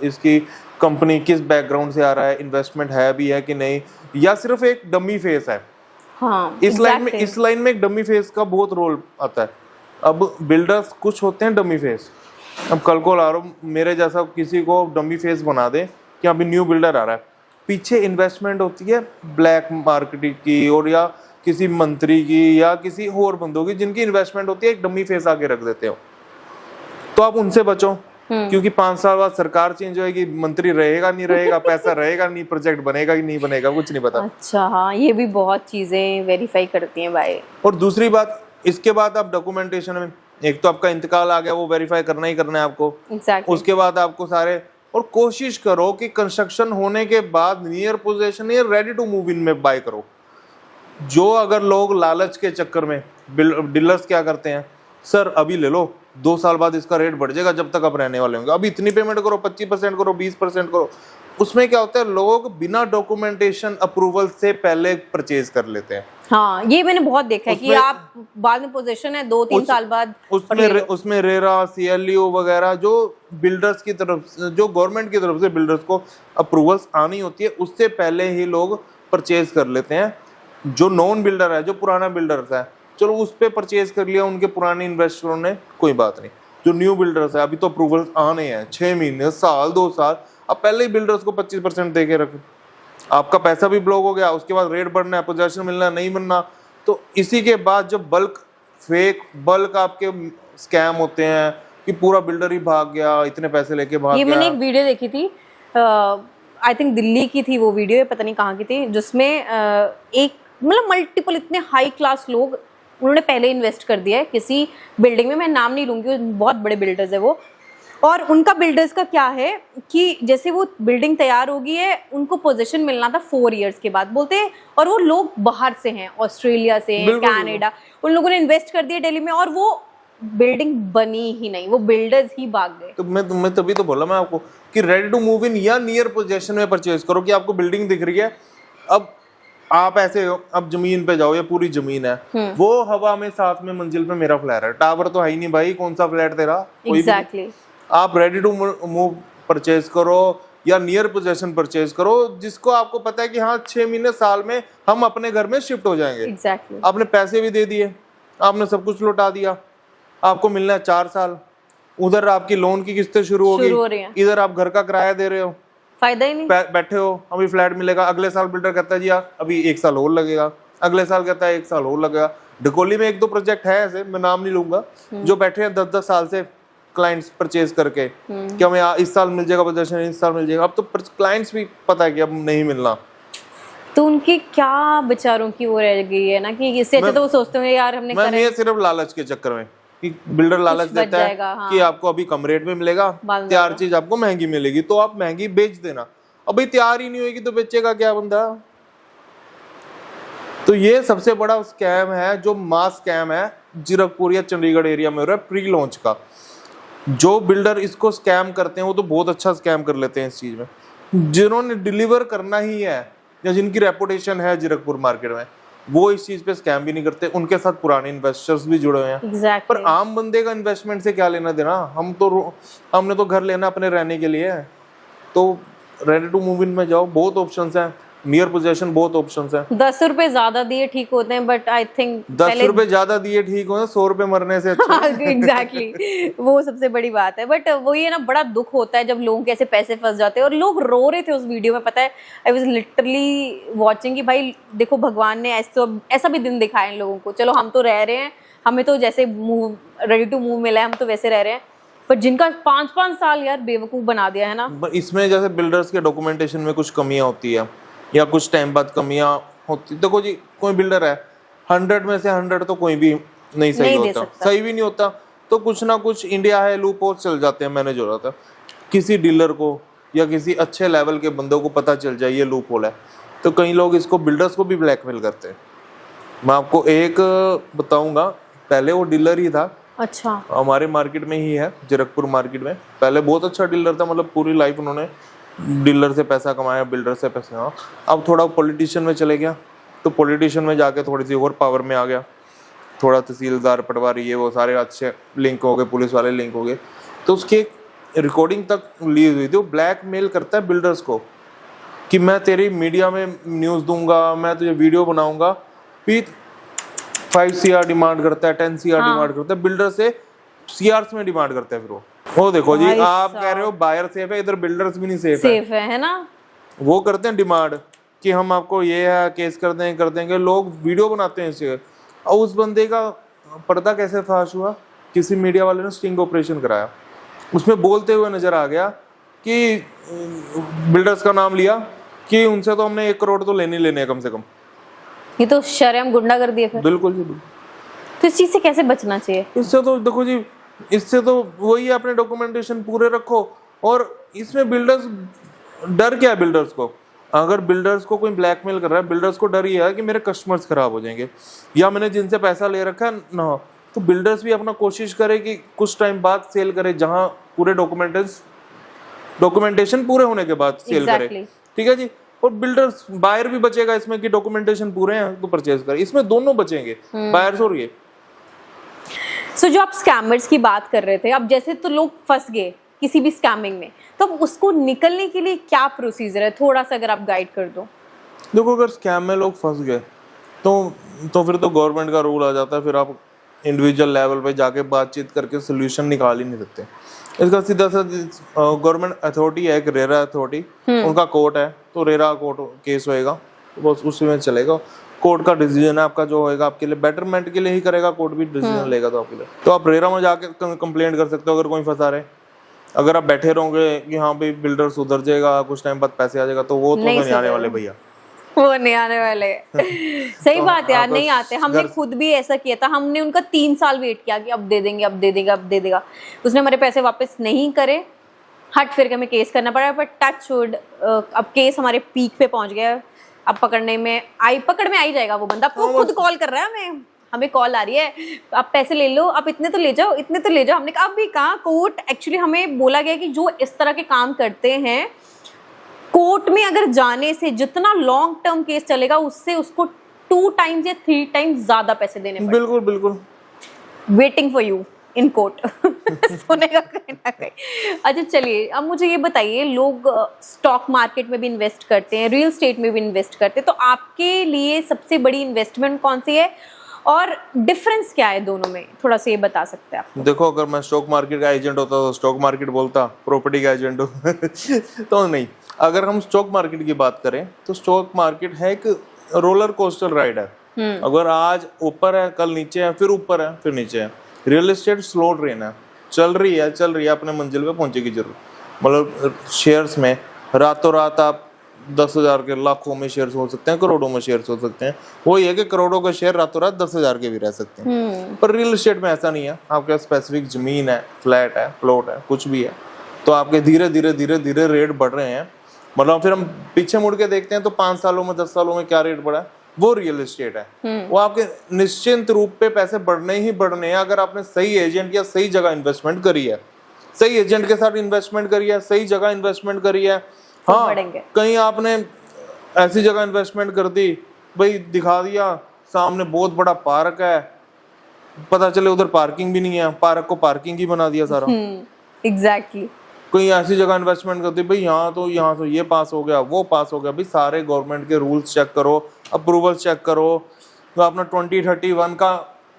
इसकी कंपनी किस बैकग्राउंड से आ रहा है, इन्वेस्टमेंट है भी है कि नहीं, या सिर्फ एक डमी फेस है। हाँ, इस लाइन में एक डमी फेस का बहुत रोल आता है। अब बिल्डर्स कुछ होते हैं डमी फेस। अब कल को ला रहा मेरे जैसा किसी को डमी फेस बना दे कि अभी न्यू बिल्डर आ रहा है, पीछे इन्वेस्टमेंट होती है ब्लैक मार्केटिंग की, और या किसी मंत्री की या किसी और बंदों की, जिनकी इन्वेस्टमेंट होती है एक डमी फेस आगे रख देते हो। तो आप उनसे बचो, क्योंकि 5 साल बाद सरकार चेंज होएगी, मंत्री रहेगा नहीं रहेगा, पैसा रहेगा नहीं, प्रोजेक्ट बनेगा कि नहीं बनेगा, कुछ नहीं पता। अच्छा हाँ, ये भी बहुत चीजें वेरीफाई करती हैं भाई। और दूसरी बात, इसके बाद आप डॉक्यूमेंटेशन में, एक तो आपका इंतकाल आ गया, वो वेरीफाई करना ही करना है आपको। exactly. उसके बाद आपको सारे, और कोशिश करो कि कंस्ट्रक्शन होने के बाद नियर पोजीशन या रेडी टू मूव इन में बाय करो। जो अगर लोग लालच के चक्कर में, डीलर्स क्या करते हैं, सर अभी ले लो, 2 साल बाद इसका रेट बढ़ जाएगा जब तक आप रहने वाले होंगे, अभी इतनी पेमेंट करो, 25% करो, 20% करो। उसमें क्या होता है, लोग बिना डॉक्यूमेंटेशन अप्रूवल से पहले परचेज कर लेते हैं। हाँ, ये मैंने बहुत देखा है कि आप बाद में पोजीशन है 2-3 साल बाद उसमें रेरा, CLU वगैरह जो बिल्डर्स की तरफ, जो गवर्नमेंट की तरफ से बिल्डर्स को अप्रूवल्स आनी होती है, उससे पहले ही लोग परचेज कर लेते हैं। जो नॉन बिल्डर है, जो पुराना बिल्डर है, चलो उस पे परचेज कर लिया उनके पुराने इन्वेस्टरों ने, कोई बात नहीं। जो न्यू बिल्डर्स है, अभी तो अप्रूवल्स आने हैं 6 महीने, साल, 2 साल, अब पहले ही बिल्डर्स को 25% दे के रखे, आपका पैसा भी ब्लॉक हो गया। उसके बाद रेट बढ़ना है, पोजीशन मिलना नहीं बनना, तो इसी के बाद जब बल्क आपके स्कैम होते हैं कि पूरा बिल्डर ही भाग गया, इतने पैसे लेके भाग गया। मैंने एक वीडियो देखी थी, आई थिंक दिल्ली की थी वो वीडियो, पता नहीं कहाँ की थी, जिसमें एक मतलब मल्टीपल इतने हाई क्लास लोग, उन्होंने पहले इन्वेस्ट कर दिया है किसी बिल्डिंग में, मैं नाम नहीं लूंगी, बहुत बड़े बिल्डर्स है वो। और उनका बिल्डर्स का क्या है कि जैसे वो बिल्डिंग तैयार होगी है, उनको पोजीशन मिलना था 4 इयर्स के बाद बोलते हैं, और वो लोग बाहर से हैं, ऑस्ट्रेलिया से हैं, कनाडा, उन लोगों ने इन्वेस्ट कर दिया दिल्ली में, और वो बिल्डिंग बनी ही नहीं, वो बिल्डर्स ही भाग गए। तो मैं तभी तो बोला मैं आपको कि रेडी टू मूव इन या नियर पोजीशन में परचेज करो, कि आपको बिल्डिंग दिख रही है, अब आप ऐसे हो, अब जमीन पे जाओ, ये पूरी जमीन है, वो हवा में 7वें मंजिल पे मेरा फ्लैट है, टावर तो है ही नहीं भाई, कौन सा फ्लैट तेरा, कोई exactly. आप रेडी टू मूव परचेज करो या नियर पोजेशन परचेज करो, जिसको आपको पता है कि हाँ 6 महीने साल में हम अपने घर में शिफ्ट हो जाएंगे। एग्जैक्टली आपने पैसे भी दे दिए, आपने सब कुछ लौटा दिया, आपको मिलना है 4 साल, उधर आपकी लोन की किस्तें शुरू हो रही होगी, हैं। इधर आप घर का किराया दे रहे हो, फायदा ही नहीं। बैठे हो, अभी फ्लैट मिलेगा, अगले साल बिल्डर कहता है जी अभी 1 साल और लगेगा, अगले साल कहता है 1 साल और लगेगा। डिकोली में 1-2 प्रोजेक्ट है ऐसे, मैं नाम नहीं लूंगा, जो बैठे हैं 10-10 साल से क्लाइंट्स परचेज करके कि हमें इस साल मिल जाएगा पोजीशन, इस साल मिल जाएगा। अब तो क्लाइंट्स भी पता है कि अब नहीं मिलना। तो उनकी क्या बेचारों की वो रह गई है ना कि इससे अच्छा तो वो सोचते होंगे यार हमने मैं ये सिर्फ लालच के चक्कर में कि बिल्डर लालच देता है हाँ। कि आपको अभी कम रेट में मिलेगा, तैयार चीज आपको महंगी मिलेगी, तो आप महंगी बेच देना। अभी तैयार ही नहीं होगी तो बेचेगा क्या बंदा? तो ये सबसे बड़ा स्कैम है, जो मास स्कैम है जीरकपुर या चंडीगढ़ एरिया में हो रहा है प्री लॉन्च का। जो बिल्डर इसको स्कैम करते हैं वो तो बहुत अच्छा स्कैम कर लेते हैं इस चीज में। जिन्होंने डिलीवर करना ही है या जिनकी रेपुटेशन है जीरकपुर मार्केट में, वो इस चीज पे स्कैम भी नहीं करते। उनके साथ पुराने इन्वेस्टर्स भी जुड़े हुए हैं। exactly. पर आम बंदे का इन्वेस्टमेंट से क्या लेना देना? हमने तो घर लेना अपने रहने के लिए, तो रेडी टू मूव इन में जाओ, बहुत ऑप्शंस हैं, नियर पोजीशन बहुत ऑप्शंस हैं। 10 रुपए ज्यादा दिए ठीक होते हैं, बट आई थिंक 10 रुपए ज्यादा दिए ठीक हो, 100 रुपए मरने से अच्छा। एग्जैक्टली वो सबसे बड़ी बात है। बट वो ये ना बड़ा दुख होता है जब लोगों के ऐसे पैसे फंस जाते हैं, और लोग रो रहे थे उस वीडियो में, पता है आई वाज लिटरली वाचिंग कि भाई देखो भगवान ने ऐसा भी दिन दिखाया इन लोगों को। चलो हम तो रह रहे हैं, हमें तो जैसे मूव रेडी टू मूव मिला है, हम तो वैसे रह रहे हैं, पर जिनका 5-5 साल यार बेवकूफ बना दिया है ना। इसमें जैसे बिल्डर्स के डॉक्यूमेंटेशन में कुछ कमियां होती है या कुछ टाइम बाद कमियां होती, देखो जी कोई बिल्डर है 100 में से 100 तो कोई भी नहीं सही होता, सही भी नहीं होता, तो कुछ ना कुछ इंडिया है लूप होल चल जाते हैं। मैंने जो रहा था किसी डीलर को या किसी अच्छे लेवल के बंदों को पता चल जाए ये लूप होल है, तो कई लोग इसको बिल्डर्स को भी ब्लैकमेल करते हैं। मैं आपको एक बताऊंगा, पहले वो डीलर ही था, अच्छा हमारे मार्केट में ही है, जीरकपुर मार्केट में। पहले बहुत अच्छा डीलर था, मतलब पूरी लाइफ उन्होंने डीलर से पैसा कमाया, बिल्डर से पैसा कमाया। अब थोड़ा पॉलिटिशियन में चले गया, तो पॉलिटिशियन में जाके थोड़ी सी और पावर में आ गया, थोड़ा तहसीलदार पटवारी ये वो सारे अच्छे लिंक हो गए, पुलिस वाले लिंक हो गए, तो उसकी रिकॉर्डिंग तक ली हुई थी। वो ब्लैकमेल करता है बिल्डर्स को कि मैं तेरी मीडिया में न्यूज़ दूंगा, मैं तुझे वीडियो बनाऊंगा, फिर 5 CR डिमांड करता है, 10 CR डिमांड करता है, बिल्डर से CRs में डिमांड करता है। फिर वो देखो जी, आप कह रहे हो बायर सेफ है, इधर बिल्डर्स भी नहीं सेफ है ना। वो करते हैं डिमांड कि हम आपको ये है केस कर देंगे, लोग वीडियो बनाते हैं इससे। और उस बंदे का पर्दा कैसे फाश हुआ? किसी मीडिया वाले ने स्टिंग ऑपरेशन कराया, उसमें बोलते हुए नजर आ गया कि बिल्डर्स का नाम लिया कि उनसे तो हमने 1 करोड़ तो लेने कम से कम। ये तो शर्म गुंडा कर दिया फिर। बिल्कुल जी। तो इस चीज से कैसे बचना चाहिए? इससे तो देखो जी, इससे तो वही अपने डॉक्यूमेंटेशन पूरे रखो। और इसमें बिल्डर्स डर क्या है? बिल्डर्स को, अगर बिल्डर्स को कोई ब्लैकमेल कर रहा है, बिल्डर्स को डर ये है कि मेरे कस्टमर्स खराब हो जाएंगे या मैंने जिनसे पैसा ले रखा है ना हो, तो बिल्डर्स भी अपना कोशिश करे कि कुछ टाइम बाद सेल करे, जहां पूरे डॉक्यूमेंटेशन पूरे होने के बाद सेल करे। ठीक है जी। और बिल्डर्स बायर भी बचेगा इसमें कि डॉक्यूमेंटेशन पूरे हैं तो परचेज करे, इसमें दोनों बचेंगे, बायर्स और ये। सो जो आप स्कैमर्स की बात कर रहे थे, अब जैसे तो लोग फंस गए किसी भी स्कैमिंग में, तो उसको निकलने के लिए क्या प्रोसीजर है, थोड़ा सा अगर आप गाइड कर दो। देखो, अगर स्कैम में लोग फंस गए तो फिर तो गवर्नमेंट का रूल आ जाता है, फिर आप इंडिविजुअल लेवल पे जाके बातचीत करके सोल्यूशन निकाल ही नहीं सकते। इसका सीधा सा गवर्नमेंट अथॉरिटी है, एक रेरा अथॉरिटी, उनका कोर्ट है, तो रेरा कोर्ट केस होएगा, तो बस उसी में चलेगा। कोर्ट का डिसीजन है आपका, जो होएगा आपके लिए बेटरमेंट के लिए ही करेगा, कोर्ट भी डिसीजन लेगा तो आपके लिए। तो आप रेरा में जाके कंप्लेंट कर सकते हो अगर कोई फंसा रहे। अगर आप बैठे रहोगे कि हाँ भाई बिल्डर सुधर जाएगा, कुछ टाइम बाद पैसे आ जाएगा, तो वो तो नहीं आने वाले भैया, वो नहीं आने वाले। सही तो बात है यार, नहीं आते। हमने खुद भी ऐसा किया था, हमने उनका 3 साल वेट किया कि अब दे देंगे, अब दे देगा, अब दे देगा। उसने हमारे पैसे वापस नहीं करे, हट फिर के हमें केस करना पड़ा। पर टच वुड अब केस हमारे पीक पे पहुंच गया। अब पकड़ में आई जाएगा वो बंदा। अब वो खुद कॉल कर रहा है हमें कॉल आ रही है, आप पैसे ले लो, आप इतने तो ले जाओ, इतने तो ले जाओ। हमने कहा अभी कहाँ, कोर्ट एक्चुअली हमें बोला गया कि जो इस तरह के काम करते हैं, कोर्ट में अगर जाने से जितना लॉन्ग टर्म केस चलेगा, उससे उसको 2 टाइम्स या 3 टाइम्स ज्यादा पैसे देने पड़ेंगे। बिल्कुल बिल्कुल। Waiting for you. इन कोट सुनेगा कहीं ना कहीं। अच्छा चलिए, अब मुझे ये बताइए, लोग स्टॉक मार्केट में भी इन्वेस्ट करते हैं, रियल एस्टेट में भी इन्वेस्ट करते हैं, तो आपके लिए सबसे बड़ी इन्वेस्टमेंट कौन सी है और डिफरेंस क्या है दोनों में, थोड़ा सा ये बता सकते हैं आप? देखो, अगर मैं स्टॉक मार्केट का एजेंट होता तो स्टॉक मार्केट बोलता, प्रॉपर्टी का एजेंट हो तो नहीं। अगर हम स्टॉक मार्केट की बात करें तो स्टॉक मार्केट है एक रोलर कोस्टर राइड है। अगर आज ऊपर है, कल नीचे है, फिर ऊपर है, फिर नीचे है। रियल एस्टेट स्लो ट्रेन है, चल रही है, अपने मंजिल पे पहुंचेगी जरूर। मतलब शेयर्स में रातों रात आप 10,000 के, लाखों में शेयर्स हो सकते हैं, करोड़ों में शेयर्स हो सकते हैं। वो ये कि करोड़ों के शेयर रातों रात 10,000 के भी रह सकते हैं। पर रियल एस्टेट में ऐसा नहीं है। आपके स्पेसिफिक जमीन है, फ्लैट है, प्लॉट है, कुछ भी है, तो आपके धीरे धीरे रेट बढ़ रहे हैं। मतलब फिर हम पीछे मुड़ के देखते हैं तो 5 सालों में, 10 सालों में क्या रेट बढ़ा है, वो रियल एस्टेट है। वो आपके निश्चिंत रूप पे पैसे बढ़ने ही बढ़ने हैं अगर आपने सही एजेंट या सही जगह इन्वेस्टमेंट करी है, सही एजेंट के साथ इन्वेस्टमेंट करी है, सही जगह इन्वेस्टमेंट करी है। हाँ, कहीं आपने ऐसी जगह इन्वेस्टमेंट कर दी, भाई दिखा दिया सामने बहुत बड़ा पार्क है, पता चले उधर पार्किंग भी नहीं है, पार्क को पार्किंग ही बना दिया सारा। एग्जैक्टली। कोई ऐसी जगह इन्वेस्टमेंट करती, भाई यहाँ तो ये पास हो गया, वो पास हो गया। भाई सारे गवर्नमेंट के रूल्स चेक करो, अप्रूवल चेक करो, तो अपना 2031 का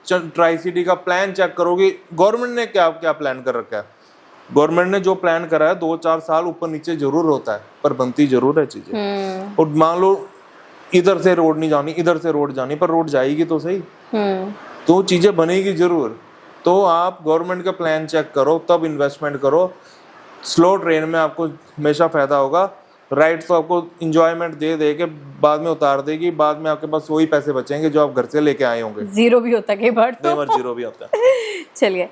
ट्राई सिटी का प्लान चेक करो कि गवर्नमेंट ने क्या क्या प्लान कर रखा है। गवर्नमेंट ने जो प्लान करा है 2-4 साल ऊपर नीचे जरूर होता है, पर बनती जरूर है चीजें। और मान लो इधर से रोड नहीं जानी, इधर से रोड जानी, पर रोड जाएगी तो सही, तो चीजें बनेगी जरूर। तो आप गवर्नमेंट का प्लान चेक करो, तब इन्वेस्टमेंट करो। स्लो ट्रेन में आपको हमेशा फायदा होगा। राइट तो आपको इंजॉयमेंट दे के बाद में उतार देगी, बाद में आपके पास वही पैसे बचेंगे जो आप घर से लेके आए होंगे। जीरो भी होता है कई बार तो। जीरो भी होता है। चलिए,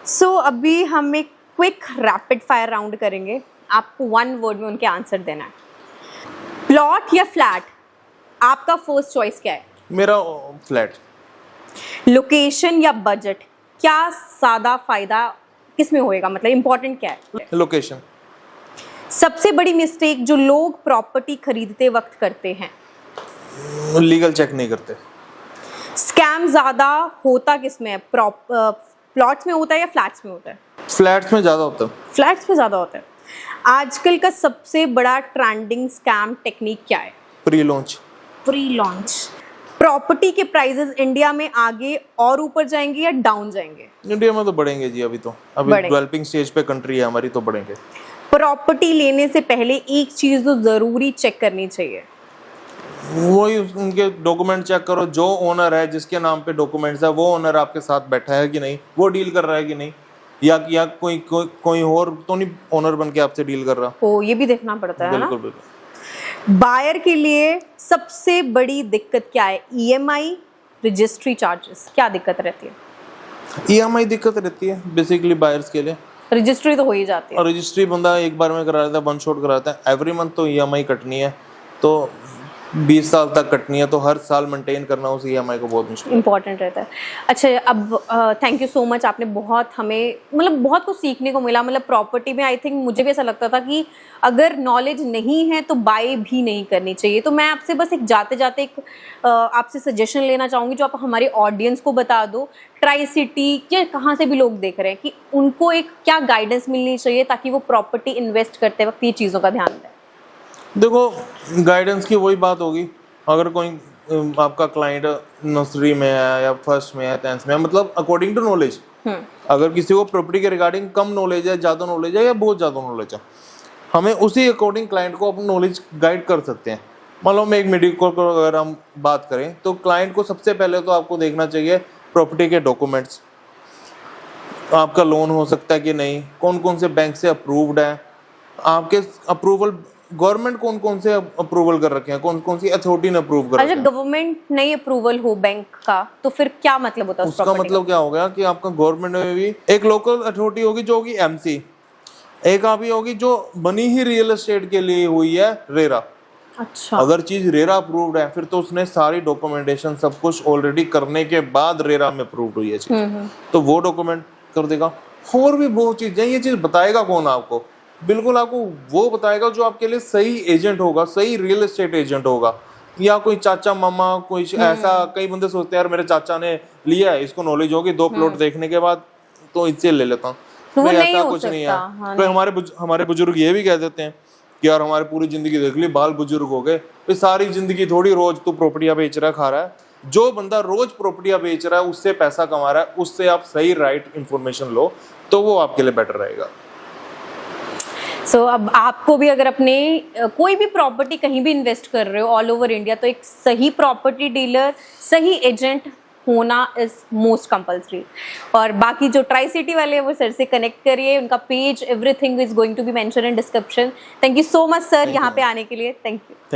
सो अभी हम एक क्विक रैपिड फायर राउंड करेंगे, आपको 1 वर्ड में उनके आंसर देना है। प्लॉट या फ्लैट, आपका फर्स्ट चॉइस क्या है? मेरा फ्लैट। लोकेशन या बजट, क्या ज्यादा फायदा किस में होएगा, मतलब इंपॉर्टेंट क्या है? लोकेशन। सबसे बड़ी मिस्टेक जो लोग प्रॉपर्टी खरीदते वक्त करते हैं? लीगल चेक नहीं करते। स्कैम ज्यादा होता किस में है, प्लॉट्स में होता है या फ्लैट्स में होता है? फ्लैट्स में ज्यादा होता है। फ्लैट्स में ज्यादा होता है। आजकल का सबसे बड़ा ट्रेंडिंग स्कैम टेक्निक क्या है? Pre launch. Pre launch. Property के प्राइसेस इंडिया में आगे और ऊपर जाएंगे या डाउन जाएंगे? इंडिया में तो बढ़ेंगे जी, अभी डेवलपिंग स्टेज पे कंट्री है हमारी, तो बढ़ेंगे। प्रॉपर्टी लेने से पहले एक चीज तो जरूरी चेक करनी चाहिए, वही उनके डॉक्यूमेंट चेक करो। जो ओनर है, जिसके नाम पे डॉक्यूमेंट्स है, वो ओनर आपके साथ बैठा है कि नहीं, वो डील कर रहा है कि नहीं, या कोई और तो नहीं ओनर बन के आपसे डील कर रहा। ओ, ये भी देखना पड़ता है ना। बिल्कुल। बायर के लिए सबसे बड़ी दिक्कत क्या है? ईएमआई, रजिस्ट्री चार्जेस, क्या दिक्कत रहती है? ईएमआई दिक्कत रहती है बेसिकली बायर्स के लिए। रजिस्ट्री तो हो ही जाती है, और रजिस्ट्री बंदा एक बार में करा लेता है, वन शॉट कराता है। एवरी मंथ तो ईएमआई कटनी है, तो 20 साल तक कटनी है, तो हर साल मेंटेन करना उस ईएमआई को बहुत मुश्किल इंपॉर्टेंट रहता है। अच्छा, अब थैंक यू सो मच, आपने बहुत हमें मतलब बहुत कुछ सीखने को मिला। मतलब प्रॉपर्टी में आई थिंक मुझे भी ऐसा लगता था कि अगर नॉलेज नहीं है तो बाय भी नहीं करनी चाहिए। तो मैं आपसे बस एक जाते जाते एक आपसे सजेशन लेना चाहूँगी, जो आप हमारे ऑडियंस को बता दो, ट्राई सिटी या कहाँ से भी लोग देख रहे हैं, कि उनको एक क्या गाइडेंस मिलनी चाहिए ताकि वो प्रॉपर्टी इन्वेस्ट करते वक्त ये चीज़ों का ध्यान दें। देखो, गाइडेंस की वही बात होगी। अगर कोई आपका क्लाइंट नर्सरी में है या फर्स्ट में है, 10th में है, मतलब अकॉर्डिंग टू नॉलेज। अगर किसी को प्रॉपर्टी के रिगार्डिंग कम नॉलेज है, ज़्यादा नॉलेज है या बहुत ज़्यादा नॉलेज है, हमें उसी अकॉर्डिंग क्लाइंट को अपनी नॉलेज गाइड कर सकते हैं। मान लो मैं एक मेडिकल को अगर हम बात करें, तो क्लाइंट को सबसे पहले तो आपको देखना चाहिए प्रॉपर्टी के डॉक्यूमेंट्स, आपका लोन हो सकता है कि नहीं, कौन कौन से बैंक से अप्रूव्ड है, आपके अप्रूवल गवर्नमेंट कौन कौन से अप्रूवल कर रखे हैं, कौन कौन सी अथॉरिटी ने अप्रूव कर रखा है। अगर गवर्नमेंट नहीं अप्रूवल हो बैंक का, तो फिर क्या मतलब होता है उसका? मतलब क्या होगा कि आपका गवर्नमेंट में भी एक लोकल अथॉरिटी होगी जो होगी एमसी, एक आपकी होगी जो बनी ही रियल एस्टेट के लिए हुई है, रेरा। अच्छा, अगर चीज रेरा अप्रूव्ड है, फिर तो उसने सारी डॉक्यूमेंटेशन सब कुछ ऑलरेडी करने के बाद रेरा में अप्रूव्ड हुई है चीज, तो वो डॉक्यूमेंट कर देगा। और भी बहुत चीजें, ये चीज बताएगा कौन आपको? बिल्कुल आपको वो बताएगा जो आपके लिए सही एजेंट होगा, सही रियल एस्टेट एजेंट होगा, या कोई चाचा मामा कोई ऐसा। कई बंदे सोचते हैं यार मेरे चाचा ने लिया है, इसको नॉलेज होगी, 2 प्लॉट देखने के बाद तो इससे ले लेता हूँ। वो भाई नहीं ऐसा हो कुछ नहीं सकता, है। हाँ, तो हमारे बुजुर्ग ये भी कह देते हैं कि यार हमारी पूरी जिंदगी देख ली, बाल बुजुर्ग हो गए। ये सारी जिंदगी थोड़ी रोज तू प्रॉपर्टियां बेच रहा खा रहा है। जो बंदा रोज प्रॉपर्टियां बेच रहा है, उससे पैसा कमा रहा है, उससे आप सही राइट इंफॉर्मेशन लो तो वो आपके लिए बेटर रहेगा। अब आपको भी अगर अपने कोई भी प्रॉपर्टी कहीं भी इन्वेस्ट कर रहे हो ऑल ओवर इंडिया, तो एक सही प्रॉपर्टी डीलर, सही एजेंट होना इज मोस्ट कंपल्सरी। और बाकी जो ट्राई सिटी वाले हैं वो सर से कनेक्ट करिए, उनका page everything is going to be mention in description. Thank you so much sir यहाँ पे आने के लिए, थैंक यू।